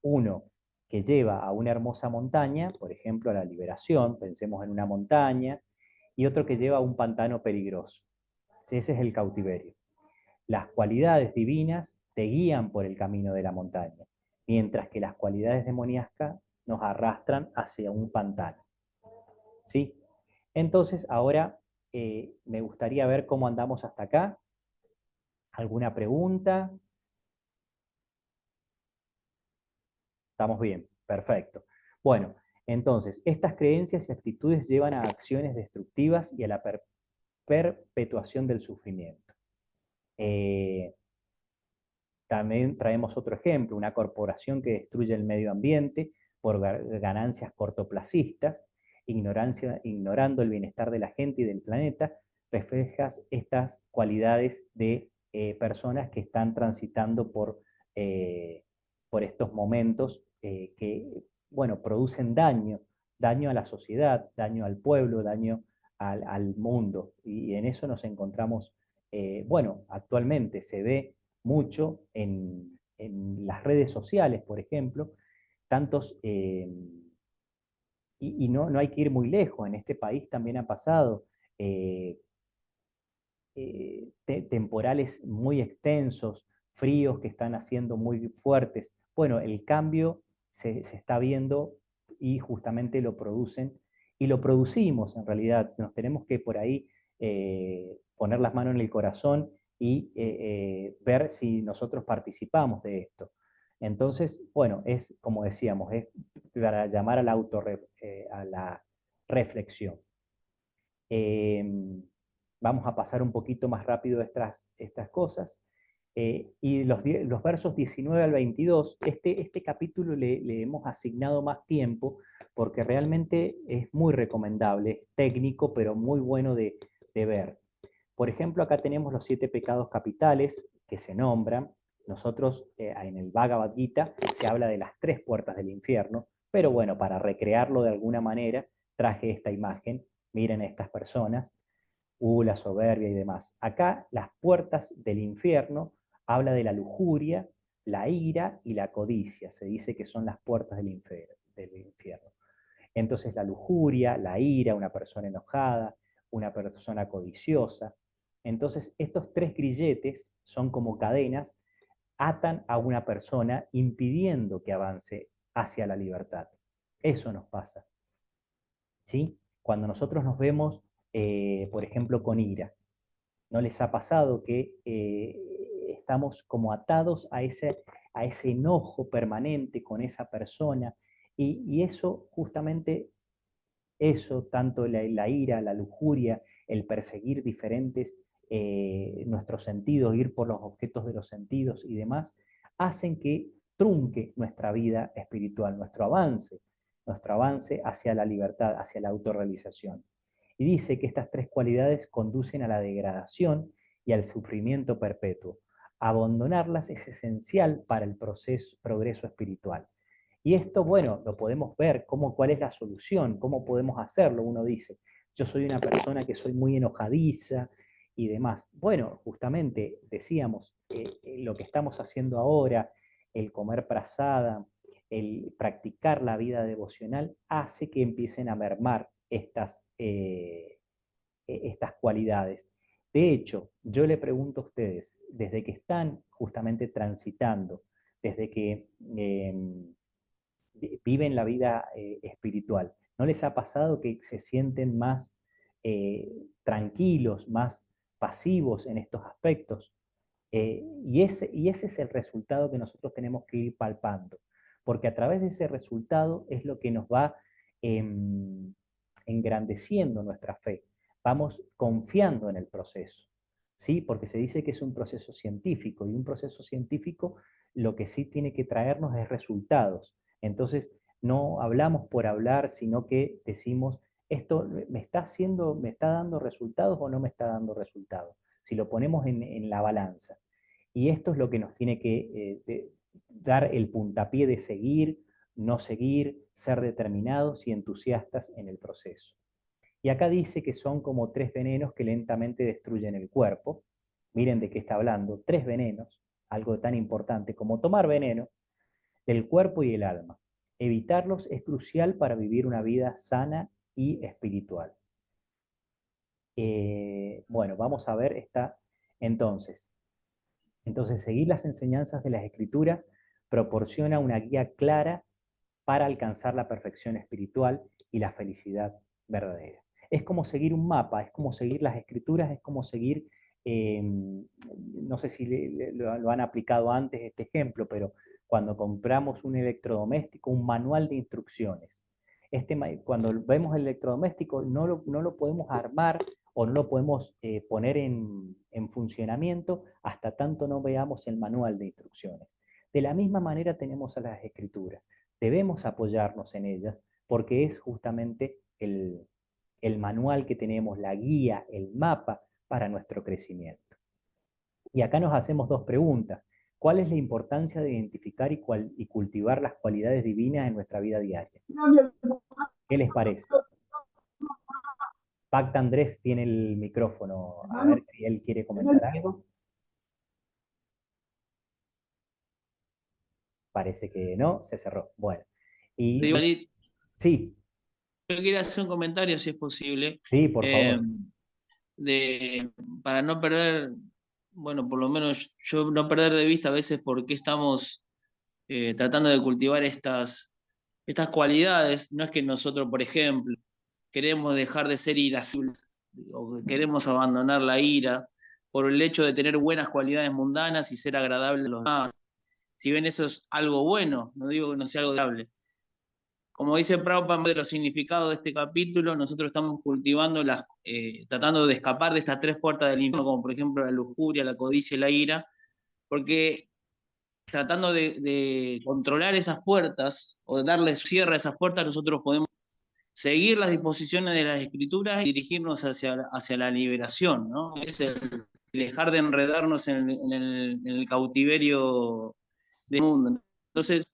Uno que lleva a una hermosa montaña, por ejemplo a la liberación, pensemos en una montaña, y otro que lleva a un pantano peligroso. Ese es el cautiverio. Las cualidades divinas te guían por el camino de la montaña, mientras que las cualidades demoníacas nos arrastran hacia un pantano. ¿Sí? Entonces, ahora me gustaría ver cómo andamos hasta acá. ¿Alguna pregunta? ¿Estamos bien? Perfecto. Bueno, entonces, estas creencias y actitudes llevan a acciones destructivas y a la perpetuación del sufrimiento. También traemos otro ejemplo, una corporación que destruye el medio ambiente por ganancias cortoplacistas, ignorando el bienestar de la gente y del planeta, refleja estas cualidades de personas que están transitando por estos momentos que, bueno, producen daño a la sociedad, daño al pueblo, daño al mundo. Y en eso nos encontramos, bueno, actualmente se ve mucho en las redes sociales, por ejemplo, tantos, y no hay que ir muy lejos, en este país también ha pasado temporales muy extensos, fríos que están haciendo muy fuertes. Bueno, el cambio se está viendo y justamente lo producen, y lo producimos en realidad. Nos tenemos que por ahí poner las manos en el corazón y ver si nosotros participamos de esto. Entonces, bueno, es como decíamos, es para llamar a la reflexión. Vamos a pasar un poquito más rápido estas cosas. Y los versos 19 al 22, este capítulo le hemos asignado más tiempo porque realmente es muy recomendable, es técnico, pero muy bueno de ver. Por ejemplo, acá tenemos los 7 pecados capitales que se nombran. Nosotros en el Bhagavad Gita se habla de las 3 puertas del infierno, pero bueno, para recrearlo de alguna manera, traje esta imagen. Miren a estas personas, la soberbia y demás. Acá las puertas del infierno habla de la lujuria, la ira y la codicia. Se dice que son las puertas del infierno. Entonces la lujuria, la ira, una persona enojada, una persona codiciosa. Entonces estos 3 grilletes son como cadenas, atan a una persona impidiendo que avance hacia la libertad. Eso nos pasa. ¿Sí? Cuando nosotros nos vemos, por ejemplo, con ira, ¿no les ha pasado que estamos como atados a ese enojo permanente con esa persona? Y eso, justamente, eso, tanto la ira, la lujuria el perseguir diferentes, nuestros sentidos, ir por los objetos de los sentidos y demás, hacen que trunque nuestra vida espiritual, nuestro avance hacia la libertad, hacia la autorrealización. Y dice que estas tres cualidades conducen a la degradación y al sufrimiento perpetuo. Abandonarlas es esencial para el progreso espiritual. Y esto, bueno, lo podemos ver, cuál es la solución, cómo podemos hacerlo. Uno dice, yo soy una persona que soy muy enojadiza y demás. Bueno, justamente decíamos, lo que estamos haciendo ahora, el comer prasada, el practicar la vida devocional, hace que empiecen a mermar estas cualidades. De hecho, yo le pregunto a ustedes, desde que están justamente transitando, desde que viven la vida espiritual, ¿no les ha pasado que se sienten más tranquilos, más pasivos en estos aspectos? Y ese es el resultado que nosotros tenemos que ir palpando, porque a través de ese resultado es lo que nos va engrandeciendo nuestra fe. Vamos confiando en el proceso, ¿sí? Porque se dice que es un proceso científico, y un proceso científico lo que sí tiene que traernos es resultados. Entonces, no hablamos por hablar, sino que decimos, ¿esto me está dando resultados o no me está dando resultados? Si lo ponemos en la balanza. Y esto es lo que nos tiene que dar el puntapié de seguir, no seguir, ser determinados y entusiastas en el proceso. Y acá dice que son como 3 venenos que lentamente destruyen el cuerpo. Miren de qué está hablando, 3 venenos, algo tan importante como tomar veneno del cuerpo y el alma. Evitarlos es crucial para vivir una vida sana y espiritual. Bueno, vamos a ver esta entonces. Entonces, seguir las enseñanzas de las Escrituras proporciona una guía clara para alcanzar la perfección espiritual y la felicidad verdadera. Es como seguir un mapa, es como seguir las Escrituras, es como seguir, no sé si lo han aplicado antes este ejemplo, pero cuando compramos un electrodoméstico, un manual de instrucciones. Cuando vemos el electrodoméstico no lo podemos armar o no lo podemos poner en funcionamiento hasta tanto no veamos el manual de instrucciones. De la misma manera tenemos a las Escrituras. Debemos apoyarnos en ellas porque es justamente el manual que tenemos, la guía, el mapa para nuestro crecimiento. Y acá nos hacemos 2 preguntas. ¿Cuál es la importancia de identificar y cultivar las cualidades divinas en nuestra vida diaria? ¿Qué les parece? Pacta Andrés tiene el micrófono, a ver si él quiere comentar algo. Parece que no, se cerró. Bueno. Y sí. Yo quería hacer un comentario, si es posible. Sí, por favor. Para no perder, bueno, por lo menos yo no perder de vista a veces por qué estamos tratando de cultivar estas cualidades. No es que nosotros, por ejemplo, queremos dejar de ser irascibles o queremos abandonar la ira por el hecho de tener buenas cualidades mundanas y ser agradables a los demás. Si bien eso es algo bueno, no digo que no sea algo agradable. Como dice Prabhupada, de los significados de este capítulo, nosotros estamos cultivando tratando de escapar de estas 3 puertas del infierno, como por ejemplo la lujuria, la codicia y la ira, porque tratando de controlar esas puertas o de darle cierre a esas puertas, nosotros podemos seguir las disposiciones de las Escrituras y dirigirnos hacia la liberación, ¿no? Es dejar de enredarnos en el cautiverio del mundo. Entonces,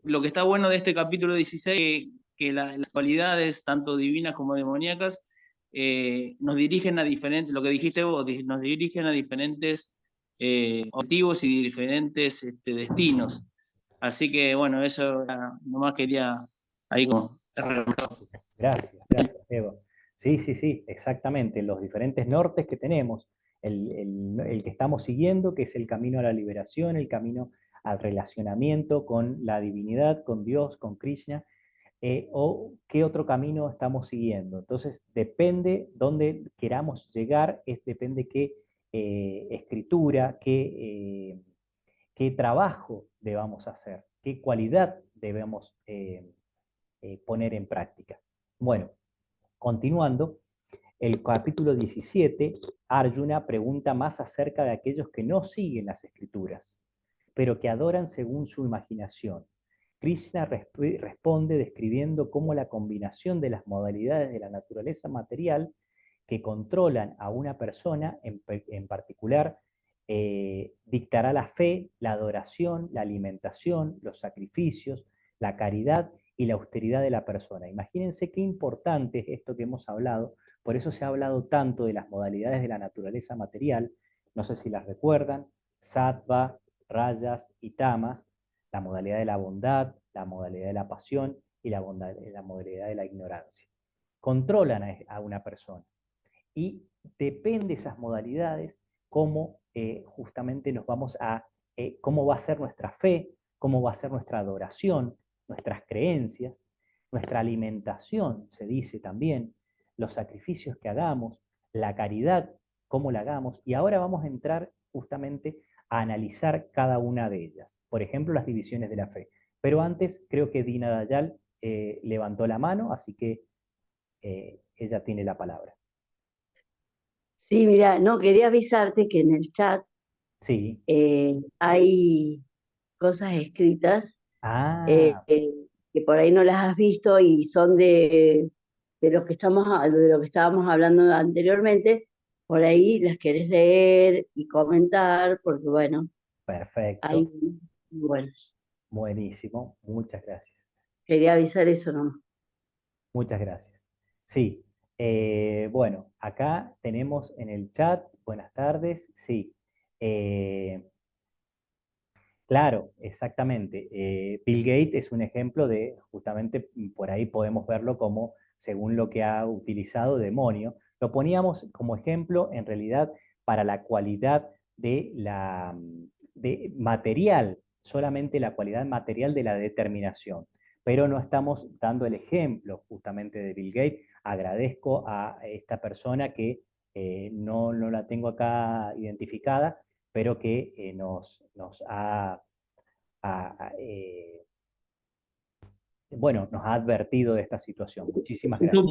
lo que está bueno de este capítulo 16 que las cualidades, tanto divinas como demoníacas, nos dirigen a diferentes, lo que dijiste vos, nos dirigen a diferentes objetivos y diferentes destinos. Así que, bueno, eso nomás quería ahí como... Gracias, Evo. Sí, exactamente. Los diferentes nortes que tenemos, el que estamos siguiendo, que es el camino a la liberación, el camino al relacionamiento con la divinidad, con Dios, con Krishna, o qué otro camino estamos siguiendo. Entonces, depende dónde queramos llegar, depende qué escritura, qué trabajo debamos hacer, qué cualidad debemos poner en práctica. Bueno, continuando, El capítulo 17, Arjuna pregunta más acerca de aquellos que no siguen las escrituras, pero que adoran según su imaginación. Krishna responde describiendo cómo la combinación de las modalidades de la naturaleza material que controlan a una persona en particular dictará la fe, la adoración, la alimentación, los sacrificios, la caridad y la austeridad de la persona. Imagínense qué importante es esto que hemos hablado. Por eso se ha hablado tanto de las modalidades de la naturaleza material. No sé si las recuerdan: sattva, rayas y tamas, la modalidad de la bondad, la modalidad de la pasión y la modalidad de la ignorancia. Controlan a una persona. Y depende de esas modalidades cómo justamente nos vamos a, cómo va a ser nuestra fe, cómo va a ser nuestra adoración, nuestras creencias, nuestra alimentación, se dice también, los sacrificios que hagamos, la caridad, cómo la hagamos. Y ahora vamos a entrar justamente a analizar cada una de ellas. Por ejemplo, las divisiones de la fe. Pero antes creo que Dina Dayal levantó la mano, así que ella tiene la palabra. Sí, mira, no, quería avisarte que en el chat Sí. hay cosas escritas Ah, que por ahí no las has visto y son de lo que estábamos hablando anteriormente. Por ahí las querés leer y comentar, porque bueno, perfecto. hay buenas. Buenísimo. Muchas gracias. Quería avisar eso nomás. Muchas gracias. Sí. Bueno, acá tenemos en el chat, buenas tardes. Sí. Claro, exactamente. Bill Gates es un ejemplo de, justamente por ahí podemos verlo como, según lo que ha utilizado, demonio. Lo poníamos como ejemplo, en realidad, para la cualidad de material, solamente la cualidad material de la determinación. Pero no estamos dando el ejemplo justamente de Bill Gates. Agradezco a esta persona que no la tengo acá identificada, pero que nos nos ha advertido de esta situación. Muchísimas gracias.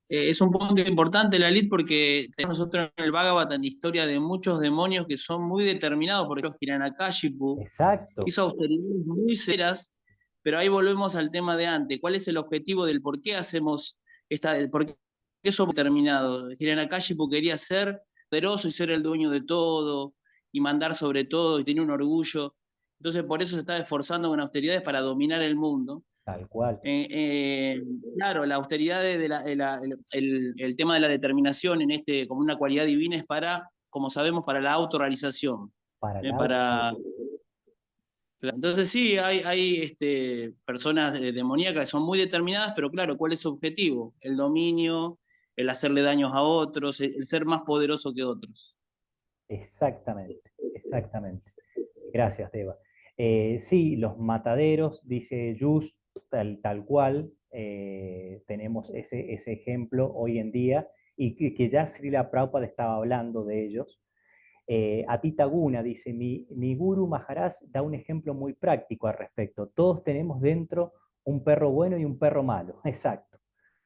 Es un punto importante, Lalit, porque tenemos nosotros en el Bhagavatam la historia de muchos demonios que son muy determinados. Por ejemplo, Hiranyakashipu Exacto. hizo austeridades muy severas, pero ahí volvemos al tema de antes. ¿Cuál es el objetivo del por qué hacemos por qué somos determinados? Hiranyakashipu quería ser poderoso y ser el dueño de todo y mandar sobre todo y tenía un orgullo. Entonces por eso se está esforzando con austeridades para dominar el mundo. Tal cual. Claro, la austeridad el tema de la determinación como una cualidad divina es para, como sabemos, para la autorrealización. Entonces sí, hay personas demoníacas que son muy determinadas, pero claro, ¿cuál es su objetivo? El dominio, el hacerle daños a otros, el ser más poderoso que otros. Exactamente, exactamente. Gracias, Deva. Sí, los mataderos, dice Jus, tal cual, tenemos ese ejemplo hoy en día, y que ya Srila Prabhupada estaba hablando de ellos. Atita Guna dice, mi Guru Maharaj da un ejemplo muy práctico al respecto. Todos tenemos dentro un perro bueno y un perro malo. Exacto.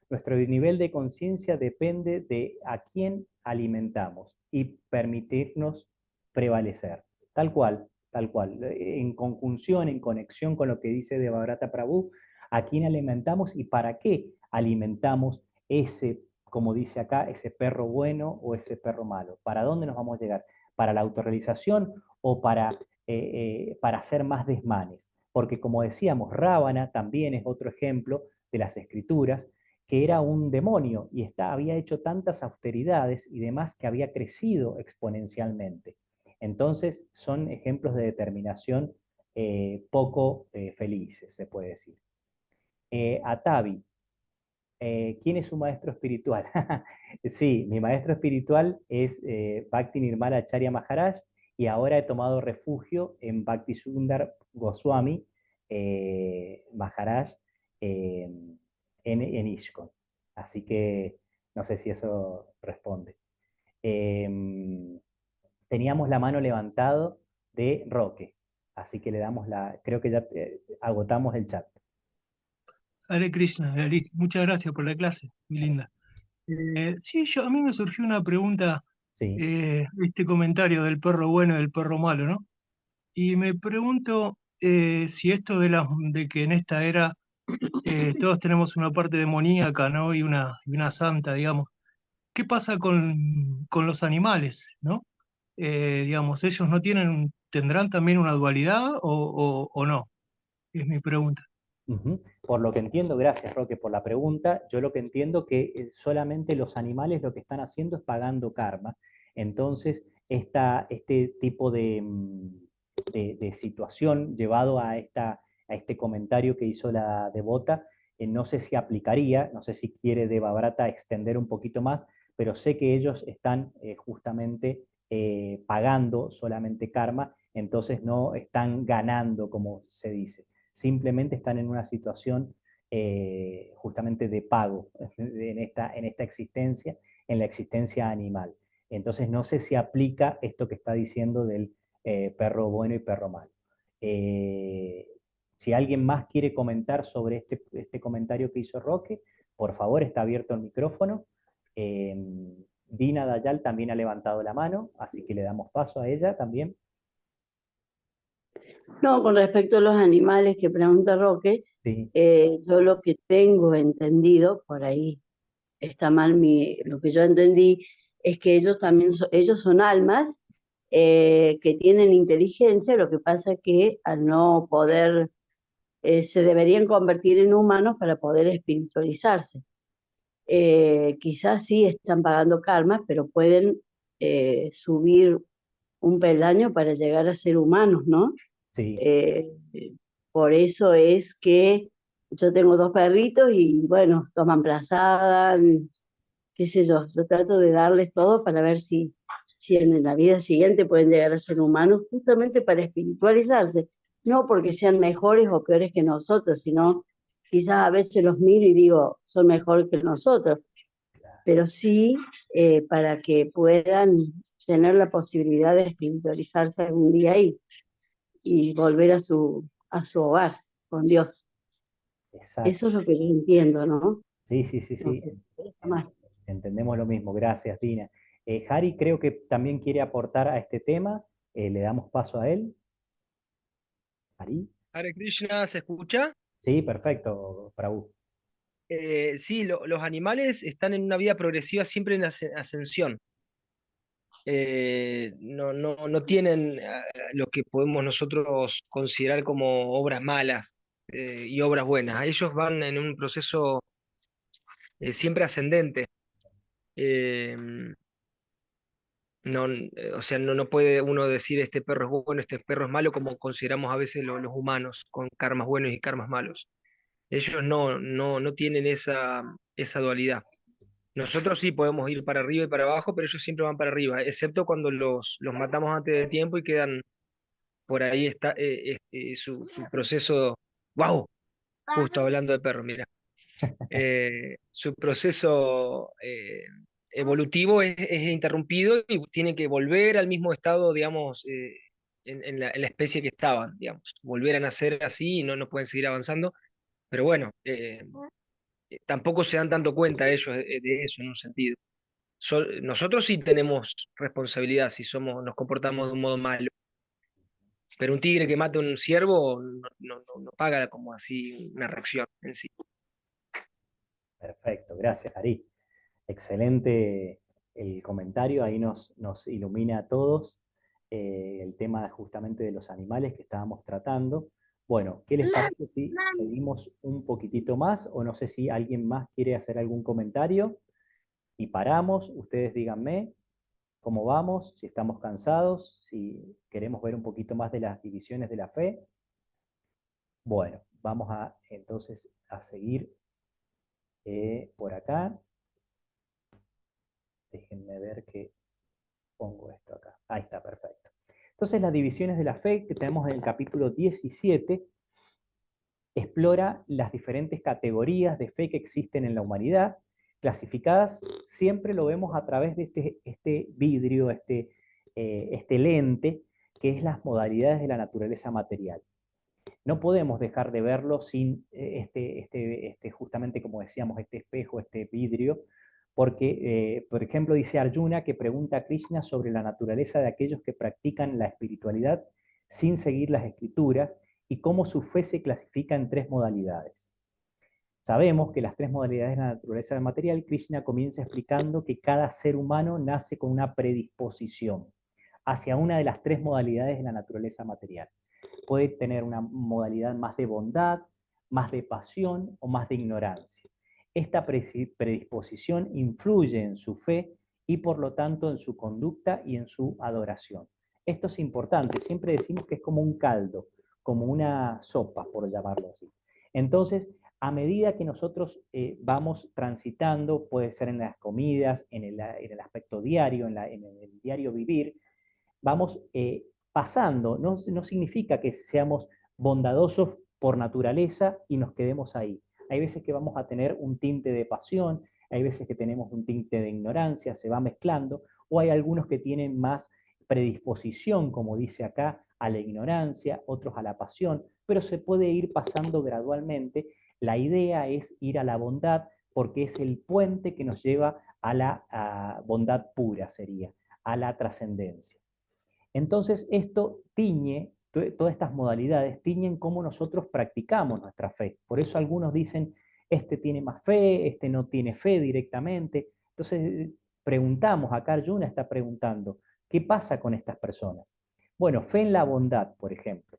Nuestro nivel de conciencia depende de a quién alimentamos y permitirnos prevalecer. Tal cual, tal cual. En conjunción, en conexión con lo que dice Devadatta Prabhu, a quién alimentamos y para qué alimentamos ese, como dice acá, ese perro bueno o ese perro malo. ¿Para dónde nos vamos a llegar? ¿Para la autorrealización o para hacer más desmanes? Porque como decíamos, Rávana también es otro ejemplo de las escrituras, que era un demonio y había hecho tantas austeridades y demás que había crecido exponencialmente. Entonces son ejemplos de determinación poco felices, se puede decir. Atavi, ¿quién es su maestro espiritual? Sí, mi maestro espiritual es Bhakti Nirmala Acharya Maharaj, y ahora he tomado refugio en Bhakti Sundar Goswami Maharaj en ISKCON. Así que no sé si eso responde. Teníamos la mano levantado de Roque, así que le damos creo que ya agotamos el chat. Hare Krishna, Lalit, muchas gracias por la clase, muy linda. Sí, a mí me surgió una pregunta, Sí. este comentario del perro bueno y del perro malo, ¿no? Y me pregunto si esto de que en esta era todos tenemos una parte demoníaca, ¿no? Y una santa, digamos. ¿Qué pasa con los animales, ¿no? Digamos, ¿ellos no tendrán también una dualidad o no? Es mi pregunta. Ujú. Por lo que entiendo, gracias Roque por la pregunta, yo lo que entiendo que solamente los animales lo que están haciendo es pagando karma. Entonces, este tipo de situación llevado a este comentario que hizo la devota, no sé si aplicaría, no sé si quiere Deva Brata extender un poquito más, pero sé que ellos están justamente pagando solamente karma, entonces no están ganando, como se dice, simplemente están en una situación justamente de pago en esta existencia, en la existencia animal. Entonces no sé si aplica esto que está diciendo del perro bueno y perro malo. Si alguien más quiere comentar sobre este comentario que hizo Roque, por favor, está abierto el micrófono. Dina Dayal también ha levantado la mano, así que le damos paso a ella también. No, con respecto a los animales que pregunta Roque, Sí, yo lo que tengo entendido, por ahí está mal lo que yo entendí, es que ellos también ellos son almas que tienen inteligencia, lo que pasa es que al no poder, se deberían convertir en humanos para poder espiritualizarse. Quizás sí están pagando karmas, pero pueden subir un peldaño para llegar a ser humanos, ¿no? sí. Eh, por eso es que yo tengo 2 perritos y bueno, toman frazada, qué sé yo trato de darles todo para ver si en la vida siguiente pueden llegar a ser humanos, justamente para espiritualizarse, no porque sean mejores o peores que nosotros, sino quizás a veces los miro y digo, son mejores que nosotros, pero sí para que puedan tener la posibilidad de espiritualizarse algún día ahí y volver a su hogar con Dios. Exacto. Eso es lo que yo entiendo, ¿no? Sí, sí, sí, No sí. sé si está mal. Entendemos lo mismo. Gracias, Dina. Harry creo que también quiere aportar a este tema. Le damos paso a él. Harry. Hare Krishna, ¿se escucha? Sí, perfecto, Prabhu. Sí, los animales están en una vida progresiva siempre en ascensión. No tienen lo que podemos nosotros considerar como obras malas y obras buenas. Ellos van en un proceso siempre ascendente. Eh, o sea, no puede uno decir este perro es bueno, este perro es malo, como consideramos a veces los humanos, con karmas buenos y karmas malos. Ellos no tienen esa dualidad. Nosotros sí podemos ir para arriba y para abajo, pero ellos siempre van para arriba, excepto cuando los matamos antes de tiempo y quedan por ahí está su proceso. ¡Wow! Justo hablando de perros, mira. Su proceso evolutivo es interrumpido y tienen que volver al mismo estado, digamos, en la especie que estaban, digamos. Volver a nacer así y no pueden seguir avanzando. Pero bueno, tampoco se dan tanto cuenta ellos de eso en un sentido. Nosotros sí tenemos responsabilidad si nos comportamos de un modo malo, pero un tigre que mata a un ciervo no paga como así una reacción en sí. Perfecto, gracias, Harry. Excelente el comentario, ahí nos ilumina a todos el tema justamente de los animales que estábamos tratando. Bueno, ¿qué les parece si seguimos un poquitito más o no sé si alguien más quiere hacer algún comentario y paramos? Ustedes díganme cómo vamos, si estamos cansados, si queremos ver un poquito más de las divisiones de la fe. Bueno, vamos entonces a seguir por acá. Déjenme ver que pongo esto acá. Ahí está, perfecto. Entonces, las divisiones de la fe que tenemos en el capítulo 17 explora las diferentes categorías de fe que existen en la humanidad, clasificadas, siempre lo vemos a través de este vidrio, este lente, que es las modalidades de la naturaleza material. No podemos dejar de verlo sin justamente como decíamos, este espejo, este vidrio, porque, por ejemplo, dice Arjuna que pregunta a Krishna sobre la naturaleza de aquellos que practican la espiritualidad sin seguir las escrituras y cómo su fe se clasifica en 3 modalidades. Sabemos que las 3 modalidades de la naturaleza del material, Krishna comienza explicando que cada ser humano nace con una predisposición hacia una de las 3 modalidades de la naturaleza material. Puede tener una modalidad más de bondad, más de pasión o más de ignorancia. Esta predisposición influye en su fe y por lo tanto en su conducta y en su adoración. Esto es importante, siempre decimos que es como un caldo, como una sopa, por llamarlo así. Entonces, a medida que nosotros vamos transitando, puede ser en las comidas, en el aspecto diario, en el diario vivir, vamos pasando. No significa que seamos bondadosos por naturaleza y nos quedemos ahí. Hay veces que vamos a tener un tinte de pasión, hay veces que tenemos un tinte de ignorancia, se va mezclando, o hay algunos que tienen más predisposición, como dice acá, a la ignorancia, otros a la pasión, pero se puede ir pasando gradualmente. La idea es ir a la bondad porque es el puente que nos lleva a la bondad pura, sería, a la trascendencia. Entonces esto tiñe, todas estas modalidades tiñen cómo nosotros practicamos nuestra fe. Por eso algunos dicen, este tiene más fe, este no tiene fe directamente. Entonces preguntamos, acá Arjuna está preguntando, ¿qué pasa con estas personas? Bueno, fe en la bondad, por ejemplo.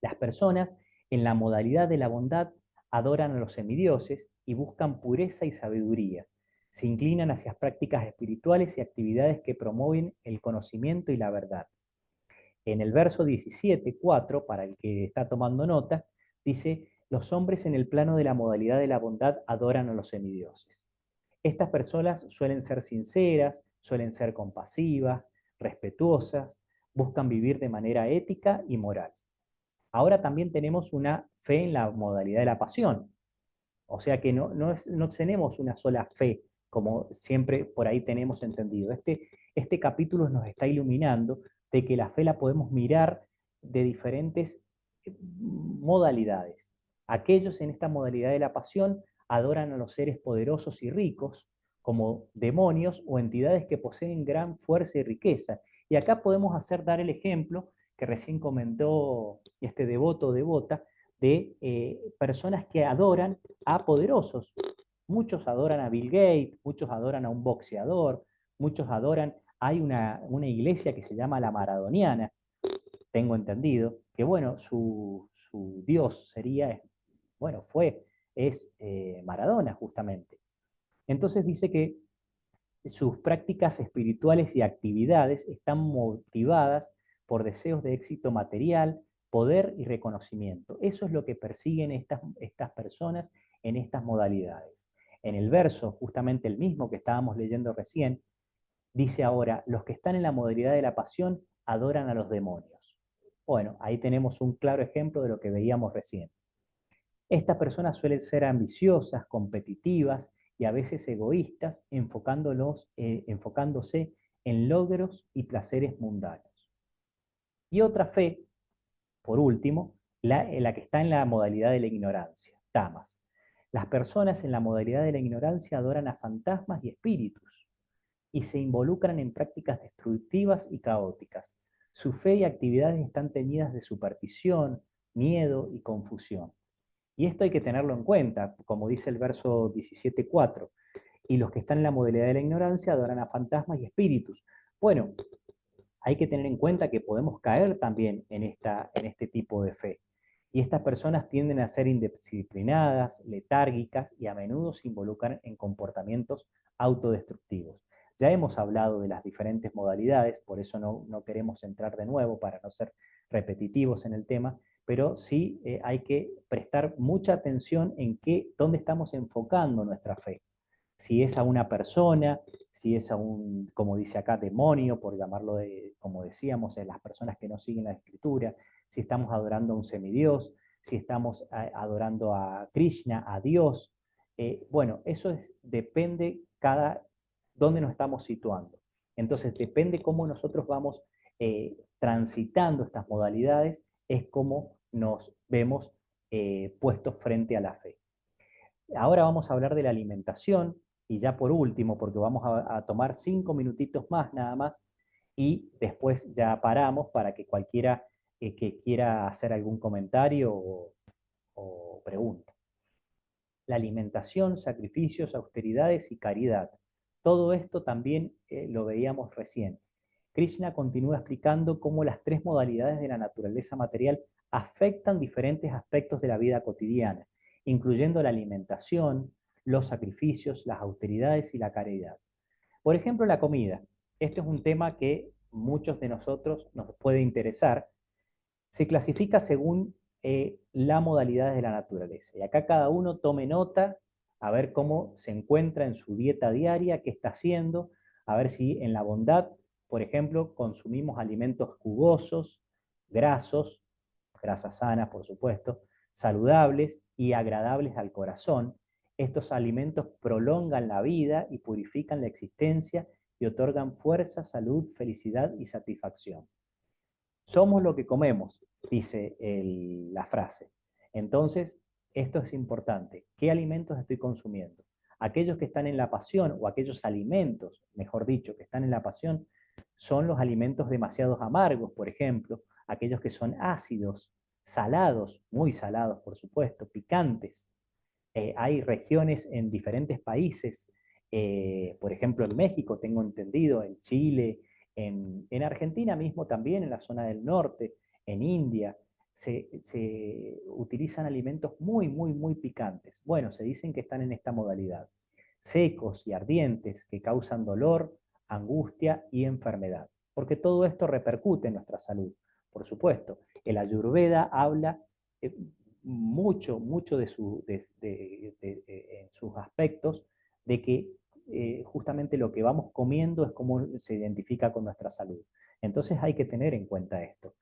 Las personas en la modalidad de la bondad adoran a los semidioses y buscan pureza y sabiduría. Se inclinan hacia prácticas espirituales y actividades que promueven el conocimiento y la verdad. En el verso 17:4, para el que está tomando nota, dice, los hombres en el plano de la modalidad de la bondad adoran a los semidioses. Estas personas suelen ser sinceras, suelen ser compasivas, respetuosas, buscan vivir de manera ética y moral. Ahora también tenemos una fe en la modalidad de la pasión. O sea que no tenemos una sola fe, como siempre por ahí tenemos entendido. Este capítulo nos está iluminando de que la fe la podemos mirar de diferentes modalidades. Aquellos en esta modalidad de la pasión adoran a los seres poderosos y ricos, como demonios o entidades que poseen gran fuerza y riqueza. Y acá podemos dar el ejemplo que recién comentó este devoto o devota, de personas que adoran a poderosos. Muchos adoran a Bill Gates, muchos adoran a un boxeador, muchos adoran, hay una iglesia que se llama la Maradoniana, tengo entendido, que bueno, su dios sería, bueno, es Maradona justamente. Entonces dice que sus prácticas espirituales y actividades están motivadas por deseos de éxito material, poder y reconocimiento. Eso es lo que persiguen estas personas en estas modalidades. En el verso, justamente el mismo que estábamos leyendo recién, dice ahora, los que están en la modalidad de la pasión adoran a los demonios. Bueno, ahí tenemos un claro ejemplo de lo que veíamos recién. Estas personas suelen ser ambiciosas, competitivas y a veces egoístas, enfocándose en logros y placeres mundanos. Y otra fe, por último, la que está en la modalidad de la ignorancia, tamas. Las personas en la modalidad de la ignorancia adoran a fantasmas y espíritus y se involucran en prácticas destructivas y caóticas. Su fe y actividades están teñidas de superstición, miedo y confusión. Y esto hay que tenerlo en cuenta, como dice el verso 17:4. Y los que están en la modalidad de la ignorancia adoran a fantasmas y espíritus. Bueno, hay que tener en cuenta que podemos caer también en este tipo de fe. Y estas personas tienden a ser indisciplinadas, letárgicas y a menudo se involucran en comportamientos autodestructivos. Ya hemos hablado de las diferentes modalidades, por eso no queremos entrar de nuevo para no ser repetitivos en el tema, pero sí hay que prestar mucha atención en dónde estamos enfocando nuestra fe. Si es a una persona, si es a un, como dice acá, demonio, por llamarlo como decíamos, las personas que no siguen la escritura, si estamos adorando a un semidios, si estamos adorando a Krishna, a Dios. Bueno, eso depende dónde nos estamos situando. Entonces, depende cómo nosotros vamos transitando estas modalidades, es como nos vemos puestos frente a la fe. Ahora vamos a hablar de la alimentación, Y ya por último, porque vamos a tomar 5 minutitos más nada más, y después ya paramos para que cualquiera que quiera hacer algún comentario o pregunta. La alimentación, sacrificios, austeridades y caridad. Todo esto también lo veíamos recién. Krishna continúa explicando cómo las 3 modalidades de la naturaleza material afectan diferentes aspectos de la vida cotidiana, incluyendo la alimentación, los sacrificios, las austeridades y la caridad. Por ejemplo, la comida. Este es un tema que muchos de nosotros nos puede interesar. Se clasifica según la modalidad de la naturaleza. Y acá cada uno tome nota, a ver cómo se encuentra en su dieta diaria, qué está haciendo, a ver si en la bondad, por ejemplo, consumimos alimentos jugosos, grasos, grasas sanas, por supuesto, saludables y agradables al corazón. Estos alimentos prolongan la vida y purifican la existencia y otorgan fuerza, salud, felicidad y satisfacción. Somos lo que comemos, dice la frase. Entonces, esto es importante. ¿Qué alimentos estoy consumiendo? Aquellos que están en la pasión, o aquellos alimentos, mejor dicho, que están en la pasión, son los alimentos demasiado amargos, por ejemplo, aquellos que son ácidos, salados, muy salados, por supuesto, picantes. Hay regiones en diferentes países, por ejemplo, en México, tengo entendido, en Chile, en Argentina mismo también, en la zona del norte, en India, se utilizan alimentos muy, muy, muy picantes. Bueno, se dicen que están en esta modalidad. Secos y ardientes que causan dolor, angustia y enfermedad. Porque todo esto repercute en nuestra salud, por supuesto. El Ayurveda habla mucho en sus aspectos de que justamente lo que vamos comiendo es cómo se identifica con nuestra salud. Entonces hay que tener en cuenta esto,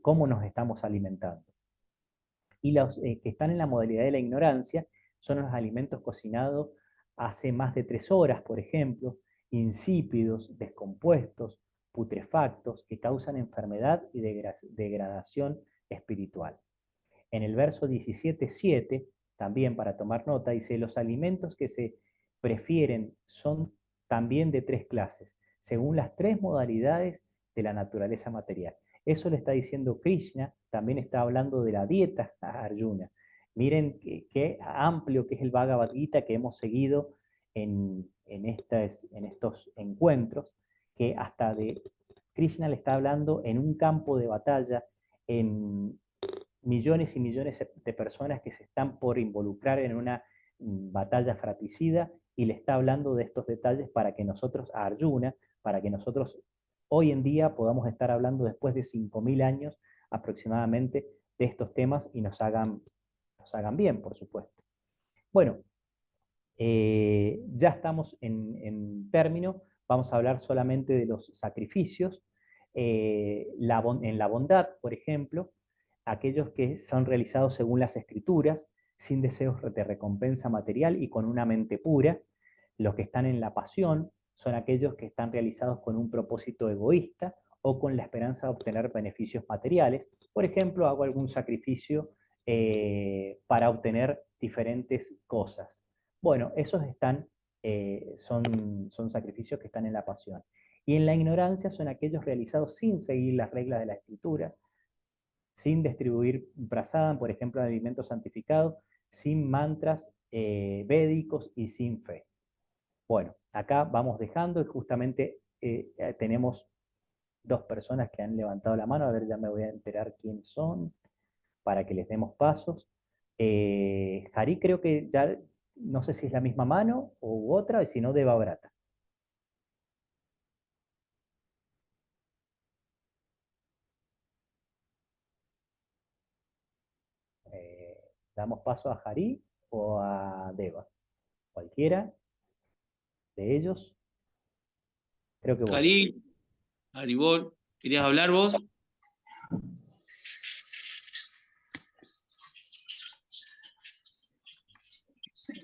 cómo nos estamos alimentando. Y los que están en la modalidad de la ignorancia son los alimentos cocinados hace más de 3 horas, por ejemplo, insípidos, descompuestos, putrefactos, que causan enfermedad y degradación espiritual. En el verso 17:7, también para tomar nota, dice: los alimentos que se prefieren son también de 3 clases, según las 3 modalidades de la naturaleza material. Eso le está diciendo Krishna, también está hablando de la dieta a Arjuna. Miren qué amplio que es el Bhagavad Gita que hemos seguido en estos encuentros, que hasta de Krishna le está hablando en un campo de batalla, en millones y millones de personas que se están por involucrar en una batalla fratricida, y le está hablando de estos detalles para que nosotros, a Arjuna, para que nosotros hoy en día podamos estar hablando después de 5000 años aproximadamente de estos temas y nos hagan bien, por supuesto. Bueno, ya estamos en término, vamos a hablar solamente de los sacrificios. En la bondad, por ejemplo, aquellos que son realizados según las escrituras, sin deseos de recompensa material y con una mente pura. Los que están en la pasión son aquellos que están realizados con un propósito egoísta o con la esperanza de obtener beneficios materiales. Por ejemplo, hago algún sacrificio para obtener diferentes cosas. Bueno, esos son sacrificios que están en la pasión. Y en la ignorancia son aquellos realizados sin seguir las reglas de la escritura, sin distribuir prasadam, por ejemplo, de alimentos santificados, sin mantras védicos y sin fe. Bueno, acá vamos dejando, y justamente tenemos 2 personas que han levantado la mano. A ver, ya me voy a enterar quién son, para que les demos pasos. Jari, creo que ya, no sé si es la misma mano u otra, y si no, Deva Brata. ¿Damos paso a Jari o a Deva? Cualquiera de ellos. Creo que vos. Jari, Haribol, ¿querías hablar vos?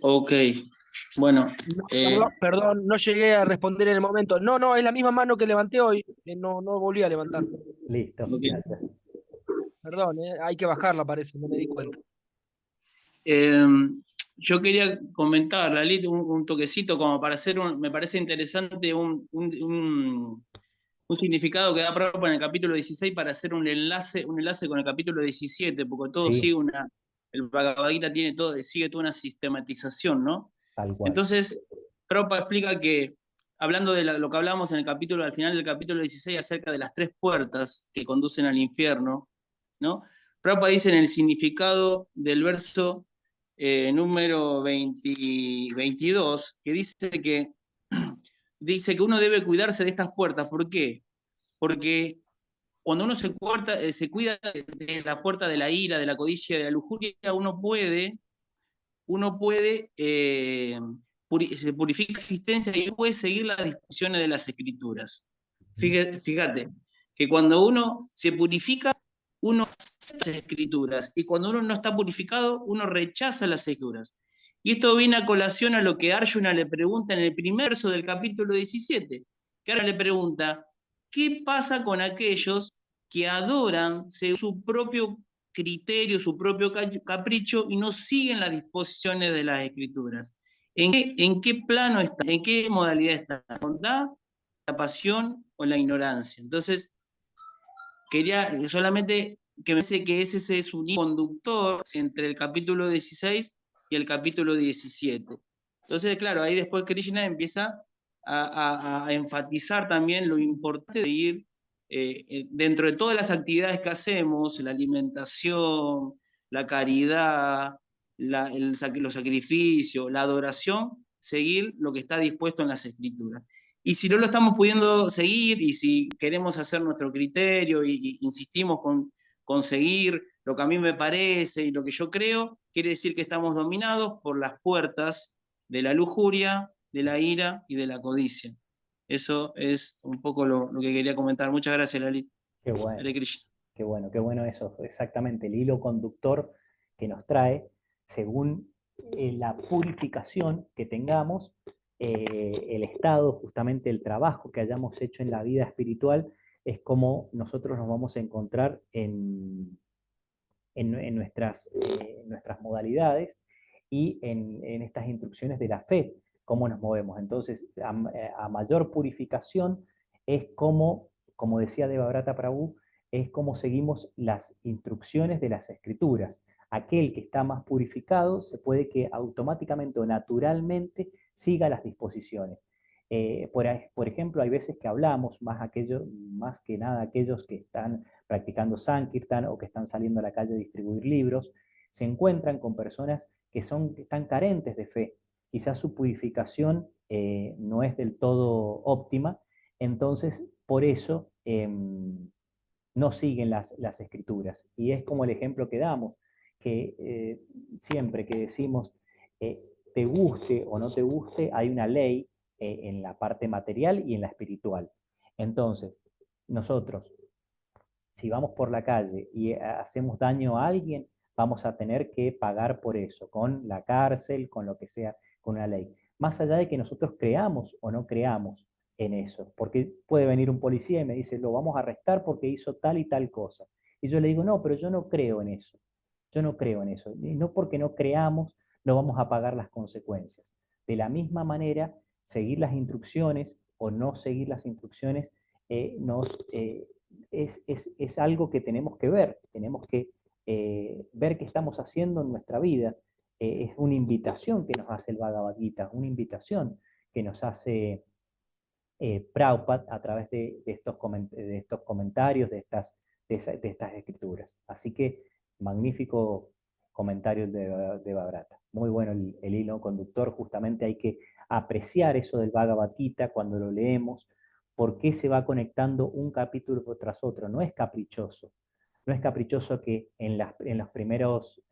Ok, bueno. Perdón, no llegué a responder en el momento. No, es la misma mano que levanté hoy. No volví a levantar. Listo, Okay. Gracias. Perdón, hay que bajarla, parece, no me di cuenta. Yo quería comentar, Lalit, un toquecito como para hacer me parece interesante un significado que da Prabhupada en el capítulo 16 para hacer un enlace con el capítulo 17, porque todo Sí, sigue el Bhagavad Gita sigue toda una sistematización, ¿no? tal cual. Entonces, Prabhupada explica que, hablando de lo que hablamos en el capítulo, al final del capítulo 16, acerca de las 3 puertas que conducen al infierno, ¿no? Prabhupada dice en el significado del verso número 22, que dice que uno debe cuidarse de estas puertas. ¿Por qué? Porque cuando uno se cuida de la puerta de la ira, de la codicia, de la lujuria, se purifica la existencia y puede seguir las disposiciones de las escrituras. Fíjate, que cuando uno se purifica, uno acepta las escrituras, y cuando uno no está purificado, uno rechaza las escrituras. Y esto viene a colación a lo que Arjuna le pregunta en el primer verso del capítulo 17, que ahora le pregunta, ¿qué pasa con aquellos que adoran según su propio criterio, su propio capricho y no siguen las disposiciones de las escrituras? ¿En qué plano está? ¿En qué modalidad está? ¿La bondad, la pasión o la ignorancia? Entonces, quería solamente que me dice que ese es un hilo conductor entre el capítulo 16 y el capítulo 17. Entonces, claro, ahí después Krishna empieza a enfatizar también lo importante de ir dentro de todas las actividades que hacemos, la alimentación, la caridad, los sacrificios, la adoración, seguir lo que está dispuesto en las escrituras. Y si no lo estamos pudiendo seguir, y si queremos hacer nuestro criterio y insistimos con seguir lo que a mí me parece y lo que yo creo, quiere decir que estamos dominados por las puertas de la lujuria, de la ira y de la codicia. Eso es un poco lo que quería comentar. Muchas gracias, Lali. Qué bueno. Hare Krishna. Qué bueno eso, exactamente el hilo conductor que nos trae según la purificación que tengamos, el estado, justamente el trabajo que hayamos hecho en la vida espiritual, es como nosotros nos vamos a encontrar en nuestras modalidades y en estas instrucciones de la fe, cómo nos movemos. Entonces, a mayor purificación es como decía Devadatta Prabhu, es como seguimos las instrucciones de las escrituras. Aquel que está más purificado se puede que automáticamente o naturalmente siga las disposiciones. Por ejemplo, hay veces que hablamos, más que nada aquellos que están practicando Sankirtan o que están saliendo a la calle a distribuir libros, se encuentran con personas que están carentes de fe. Quizás su purificación no es del todo óptima, entonces por eso no siguen las escrituras. Y es como el ejemplo que damos, que siempre que decimos te guste o no te guste, hay una ley en la parte material y en la espiritual. Entonces, nosotros, si vamos por la calle y hacemos daño a alguien, vamos a tener que pagar por eso, con la cárcel, con lo que sea, con una ley. Más allá de que nosotros creamos o no creamos en eso, porque puede venir un policía y me dice, lo vamos a arrestar porque hizo tal y tal cosa. Y yo le digo, no, pero yo no creo en eso. Yo no creo en eso. Y no porque no creamos, no vamos a pagar las consecuencias. De la misma manera, seguir las instrucciones o no seguir las instrucciones es algo que tenemos que ver qué estamos haciendo en nuestra vida. Es una invitación que nos hace el Bhagavad Gita, una invitación que nos hace Prabhupada a través de estos comentarios, de estas escrituras. Así que magnífico comentario de Bharata. Muy bueno el hilo conductor, justamente hay que apreciar eso del Bhagavad Gita cuando lo leemos, por qué se va conectando un capítulo tras otro. No es caprichoso. No es caprichoso que en los primeros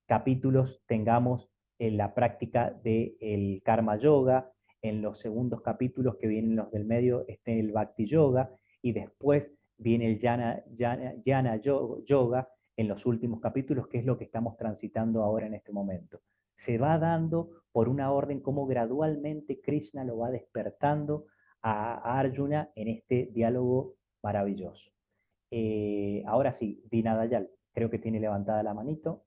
capítulos tengamos la práctica del Karma Yoga, en los segundos capítulos que vienen los del medio esté el Bhakti Yoga, y después viene el Jnana Yoga en los últimos capítulos, que es lo que estamos transitando ahora en este momento. Se va dando por una orden como gradualmente Krishna lo va despertando a Arjuna en este diálogo maravilloso. Ahora sí, Dina Dayal, creo que tiene levantada la manito.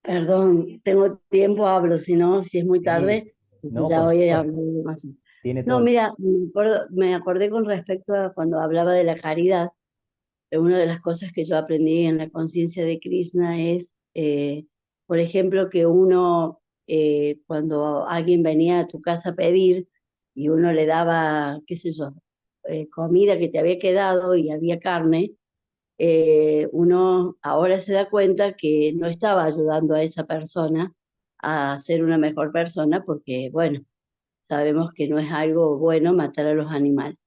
Perdón, tengo tiempo, hablo, si no, si es muy Sí, tarde, no, ya por voy a supuesto, hablar más. tiene todo No, el... mira, me acordé con respecto a cuando hablaba de la caridad. Una de las cosas que yo aprendí en la conciencia de Krishna es, por ejemplo, que uno, cuando alguien venía a tu casa a pedir y uno le daba, qué sé yo, comida que te había quedado y había carne, uno ahora se da cuenta que no estaba ayudando a esa persona a ser una mejor persona porque, bueno, sabemos que no es algo bueno matar a los animales.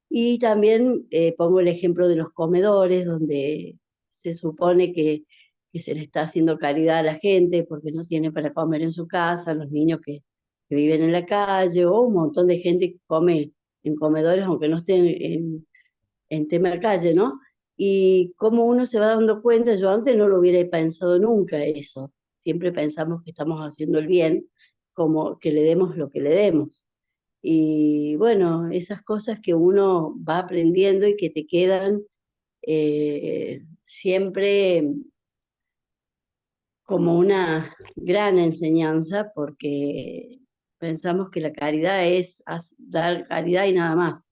Y también pongo el ejemplo de los comedores, donde se supone que se le está haciendo caridad a la gente porque no tiene para comer en su casa, los niños que viven en la calle, o un montón de gente que come en comedores, aunque no estén en tema de calle, ¿no? Y cómo uno se va dando cuenta, yo antes no lo hubiera pensado nunca eso, siempre pensamos que estamos haciendo el bien, como que le demos lo que le demos. Y bueno, esas cosas que uno va aprendiendo y que te quedan siempre como una gran enseñanza, porque pensamos que la caridad es dar caridad y nada más.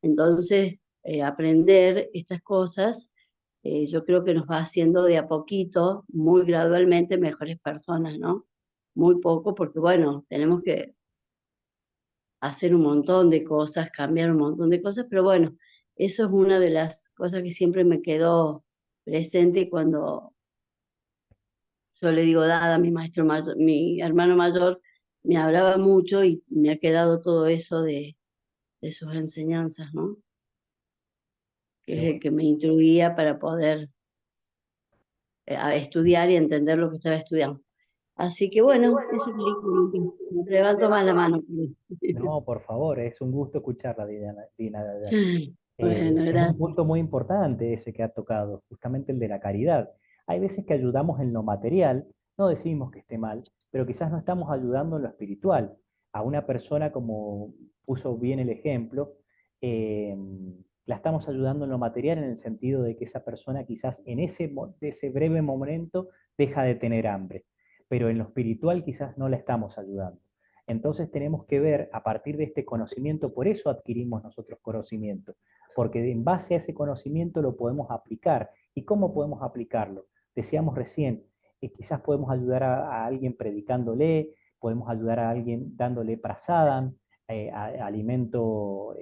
Entonces, aprender estas cosas, yo creo que nos va haciendo de a poquito, muy gradualmente, mejores personas, ¿no? Muy poco, porque bueno, tenemos que hacer un montón de cosas, cambiar un montón de cosas, pero bueno, eso es una de las cosas que siempre me quedó presente cuando yo le digo Dada, mi maestro mayor, mi hermano mayor, me hablaba mucho y me ha quedado todo eso de sus enseñanzas, ¿no? Que Qué es el bueno. que me instruía para poder a estudiar y entender lo que estaba estudiando. Así que bueno, eso es me levanto más la mano. No, por favor, es un gusto escucharla, Dina, de verdad. Bueno, Es un gracias. punto muy importante ese que ha tocado, justamente el de la caridad. Hay veces que ayudamos en lo material, no decimos que esté mal, pero quizás no estamos ayudando en lo espiritual. A una persona, como puso bien el ejemplo, eh, la estamos ayudando en lo material en el sentido de que esa persona quizás en ese breve momento deja de tener hambre, pero en lo espiritual quizás no la estamos ayudando. Entonces tenemos que ver a partir de este conocimiento, por eso adquirimos nosotros conocimiento, porque en base a ese conocimiento lo podemos aplicar. ¿Y cómo podemos aplicarlo? Decíamos recién, quizás podemos ayudar a alguien predicándole, podemos ayudar a alguien dándole prasadam, alimento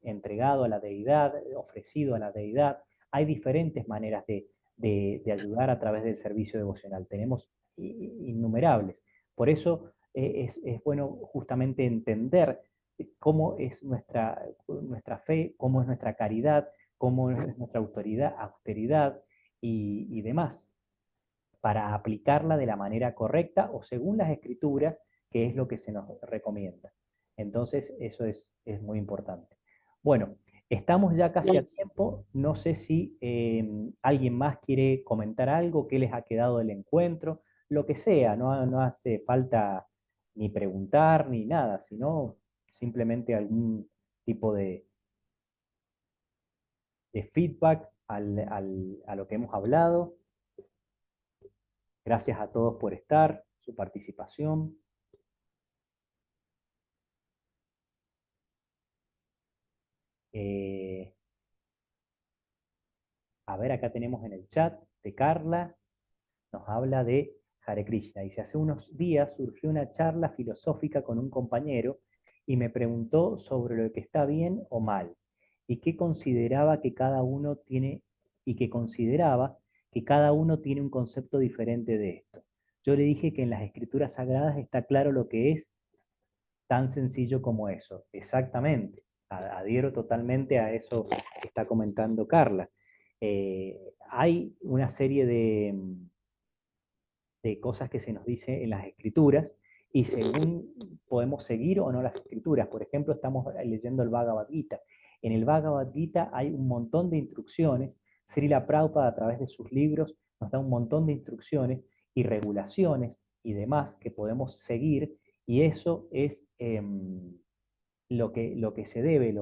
entregado a la deidad, ofrecido a la deidad. Hay diferentes maneras de ayudar a través del servicio devocional. Tenemos innumerables. Por eso es bueno justamente entender cómo es nuestra fe, cómo es nuestra caridad, cómo es nuestra austeridad y demás, para aplicarla de la manera correcta o según las escrituras, que es lo que se nos recomienda. Entonces, eso es muy importante. Bueno, estamos ya casi a tiempo. No sé si alguien más quiere comentar algo, qué les ha quedado del encuentro, lo que sea, no hace falta ni preguntar ni nada, sino simplemente algún tipo de feedback a lo que hemos hablado. Gracias a todos por estar, su participación. Eh, a ver, acá tenemos en el chat de Carla, nos habla de Hare Krishna. Dice, hace unos días surgió una charla filosófica con un compañero y me preguntó sobre lo que está bien o mal y qué consideraba que cada uno tiene y que consideraba que cada uno tiene un concepto diferente de esto. Yo le dije que en las escrituras sagradas está claro lo que es tan sencillo como eso. Exactamente. Adhiero totalmente a eso que está comentando Carla. Hay una serie de cosas que se nos dice en las escrituras y según podemos seguir o no las escrituras. Por ejemplo, estamos leyendo el Bhagavad Gita. En el Bhagavad Gita hay un montón de instrucciones. Srila Prabhupada a través de sus libros nos da un montón de instrucciones y regulaciones y demás que podemos seguir y eso es lo que se debe,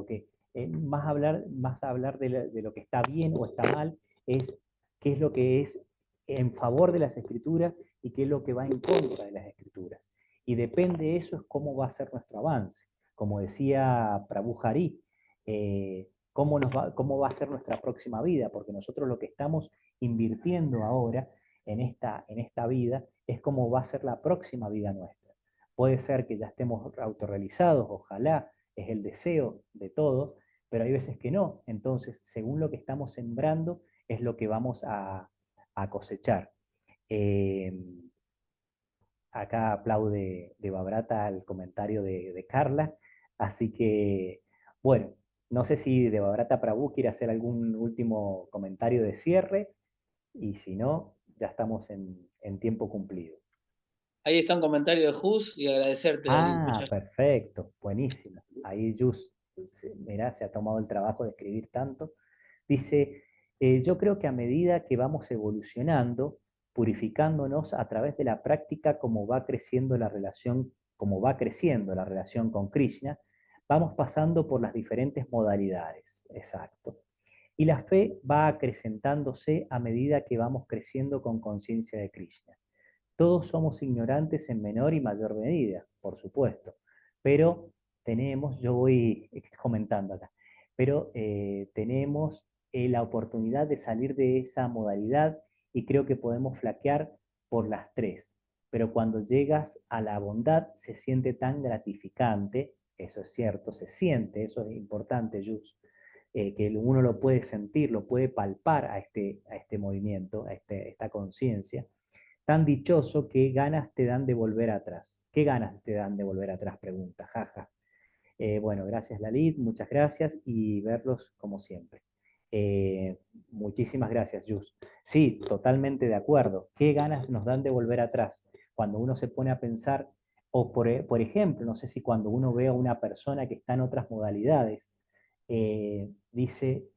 más hablar de lo que está bien o está mal, es qué es lo que es en favor de las escrituras y qué es lo que va en contra de las escrituras. Y depende de eso es cómo va a ser nuestro avance. Como decía Prabhu Hari, cómo va a ser nuestra próxima vida, porque nosotros lo que estamos invirtiendo ahora en esta vida es cómo va a ser la próxima vida nuestra. Puede ser que ya estemos autorrealizados, ojalá, es el deseo de todos, pero hay veces que no. Entonces, según lo que estamos sembrando, es lo que vamos a cosechar. Acá aplaude de Babrata el comentario de Carla, así que, bueno, no sé si de Babrata Prabhu quiere hacer algún último comentario de cierre, y si no, ya estamos en tiempo cumplido. Ahí está un comentario de Jus y agradecerte, Dalit. Ah, perfecto, buenísimo. Ahí Jus, mirá, se ha tomado el trabajo de escribir tanto. Dice, yo creo que a medida que vamos evolucionando, purificándonos a través de la práctica, como va creciendo la relación con Krishna, vamos pasando por las diferentes modalidades. Exacto. Y la fe va acrecentándose a medida que vamos creciendo con conciencia de Krishna. Todos somos ignorantes en menor y mayor medida, por supuesto, pero tenemos, yo voy comentando acá, pero tenemos la oportunidad de salir de esa modalidad y creo que podemos flaquear por las tres. Pero cuando llegas a la bondad se siente tan gratificante, eso es cierto, se siente, eso es importante, Jus, que uno lo puede sentir, lo puede palpar a este movimiento, a esta conciencia, tan dichoso que ganas te dan de volver atrás. ¿Qué ganas te dan de volver atrás? Pregunta, jaja. Bueno, gracias Lalit, muchas gracias y verlos como siempre. Muchísimas gracias, Jus. Sí, totalmente de acuerdo. ¿Qué ganas nos dan de volver atrás? Cuando uno se pone a pensar, o por ejemplo, no sé si cuando uno ve a una persona que está en otras modalidades, dice,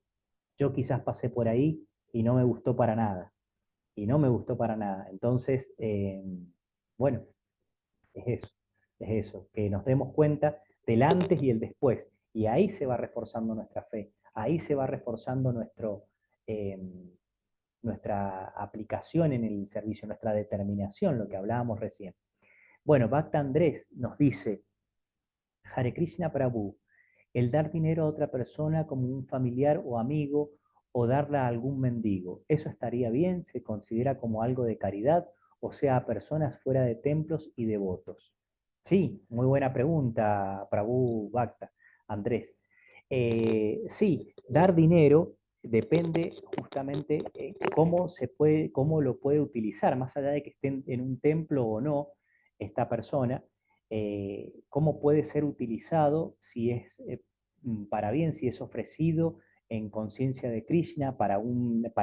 yo quizás pasé por ahí y no me gustó para nada. Y no me gustó para nada. Entonces, bueno, es eso, que nos demos cuenta del antes y el después. Y ahí se va reforzando nuestra fe, ahí se va reforzando nuestra aplicación en el servicio, nuestra determinación, lo que hablábamos recién. Bueno, Bhakta Andrés nos dice, Hare Krishna Prabhu, el dar dinero a otra persona como un familiar o amigo o darla a algún mendigo, ¿eso estaría bien? ¿Se considera como algo de caridad? O sea, a personas fuera de templos y devotos. Sí, muy buena pregunta, Prabhu Bhakta, Andrés. Sí, dar dinero depende justamente cómo lo puede utilizar, más allá de que esté en un templo o no esta persona, cómo puede ser utilizado si es para bien, si es ofrecido en conciencia de Krishna para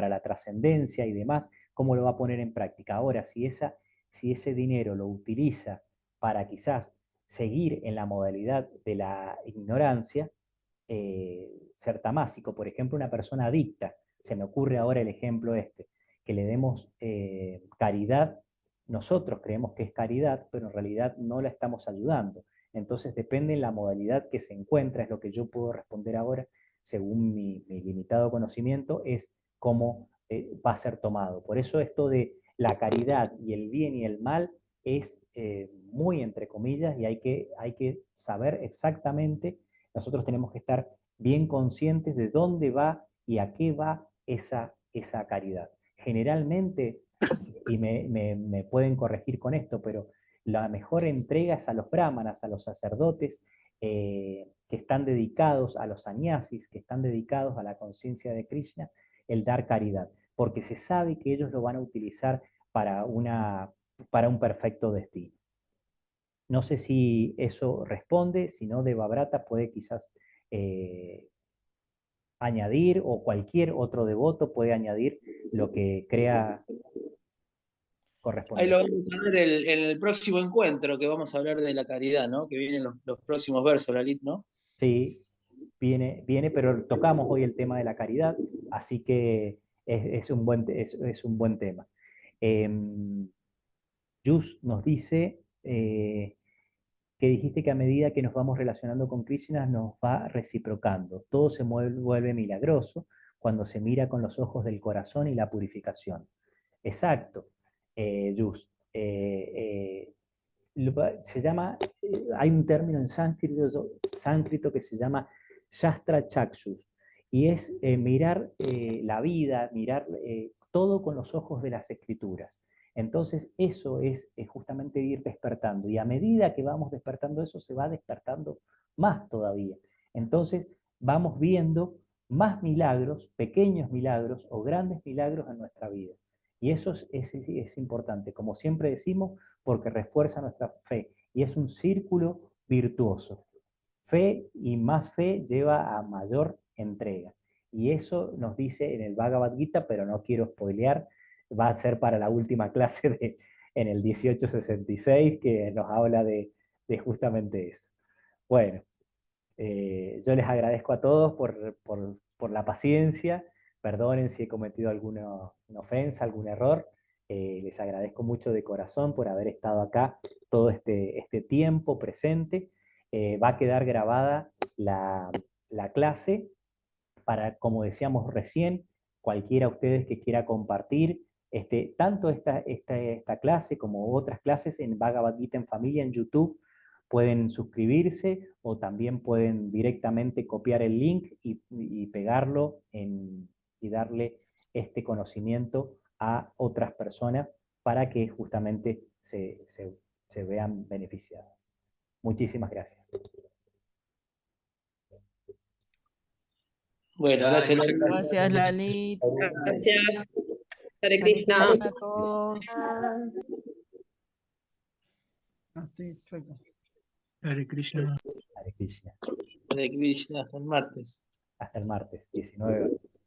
la trascendencia y demás, cómo lo va a poner en práctica. Ahora, si ese dinero lo utiliza para quizás seguir en la modalidad de la ignorancia, ser tamásico, por ejemplo, una persona adicta, se me ocurre ahora el ejemplo que le demos caridad, nosotros creemos que es caridad, pero en realidad no la estamos ayudando. Entonces depende de la modalidad que se encuentra, es lo que yo puedo responder ahora, según mi limitado conocimiento, es cómo va a ser tomado. Por eso esto de la caridad y el bien y el mal es muy entre comillas y hay que saber exactamente, nosotros tenemos que estar bien conscientes de dónde va y a qué va esa caridad. Generalmente, y me pueden corregir con esto, pero la mejor entrega es a los brahmanas, a los sacerdotes que están dedicados, a los sannyasis, que están dedicados a la conciencia de Krishna, el dar caridad, porque se sabe que ellos lo van a utilizar para un perfecto destino. No sé si eso responde, si no, Deva Brata puede quizás añadir, o cualquier otro devoto puede añadir lo que crea Ahí correspondiente. lo vamos a ver en el próximo encuentro, que vamos a hablar de la caridad, ¿no? Que vienen los próximos versos, Lalit, ¿no? Sí, viene, pero tocamos hoy el tema de la caridad, así que es un buen tema. Jus nos dice que dijiste que a medida que nos vamos relacionando con Krishna nos va reciprocando. Todo se vuelve milagroso cuando se mira con los ojos del corazón y la purificación. Exacto, Jus. Se llama, hay un término en sánscrito que se llama Shastra Chakshus, y es mirar la vida, mirar todo con los ojos de las escrituras. Entonces eso es justamente ir despertando, y a medida que vamos despertando eso, se va despertando más todavía. Entonces vamos viendo más milagros, pequeños milagros o grandes milagros en nuestra vida. Y eso es importante, como siempre decimos, porque refuerza nuestra fe. Y es un círculo virtuoso. Fe y más fe lleva a mayor entrega. Y eso nos dice en el Bhagavad Gita, pero no quiero spoilear, va a ser para la última clase en el 1866, que nos habla de justamente eso. Bueno, yo les agradezco a todos por la paciencia. Perdonen si he cometido alguna ofensa, algún error. Les agradezco mucho de corazón por haber estado acá todo este tiempo presente. Va a quedar grabada la clase para, como decíamos recién, cualquiera de ustedes que quiera compartir tanto esta clase como otras clases en Bhagavad Gita en Familia en YouTube. Pueden suscribirse o también pueden directamente copiar el link y pegarlo y darle este conocimiento a otras personas para que justamente se vean beneficiadas. Muchísimas gracias. Bueno, Dale, gracias. muchas gracias. Gracias, Lalit. Gracias. Hare Hare Krishna. Krishna a todos. Ah, estoy chueco. Hare Krishna. Hare Krishna. Hare Krishna, hasta el martes. Hasta el martes, 19 horas.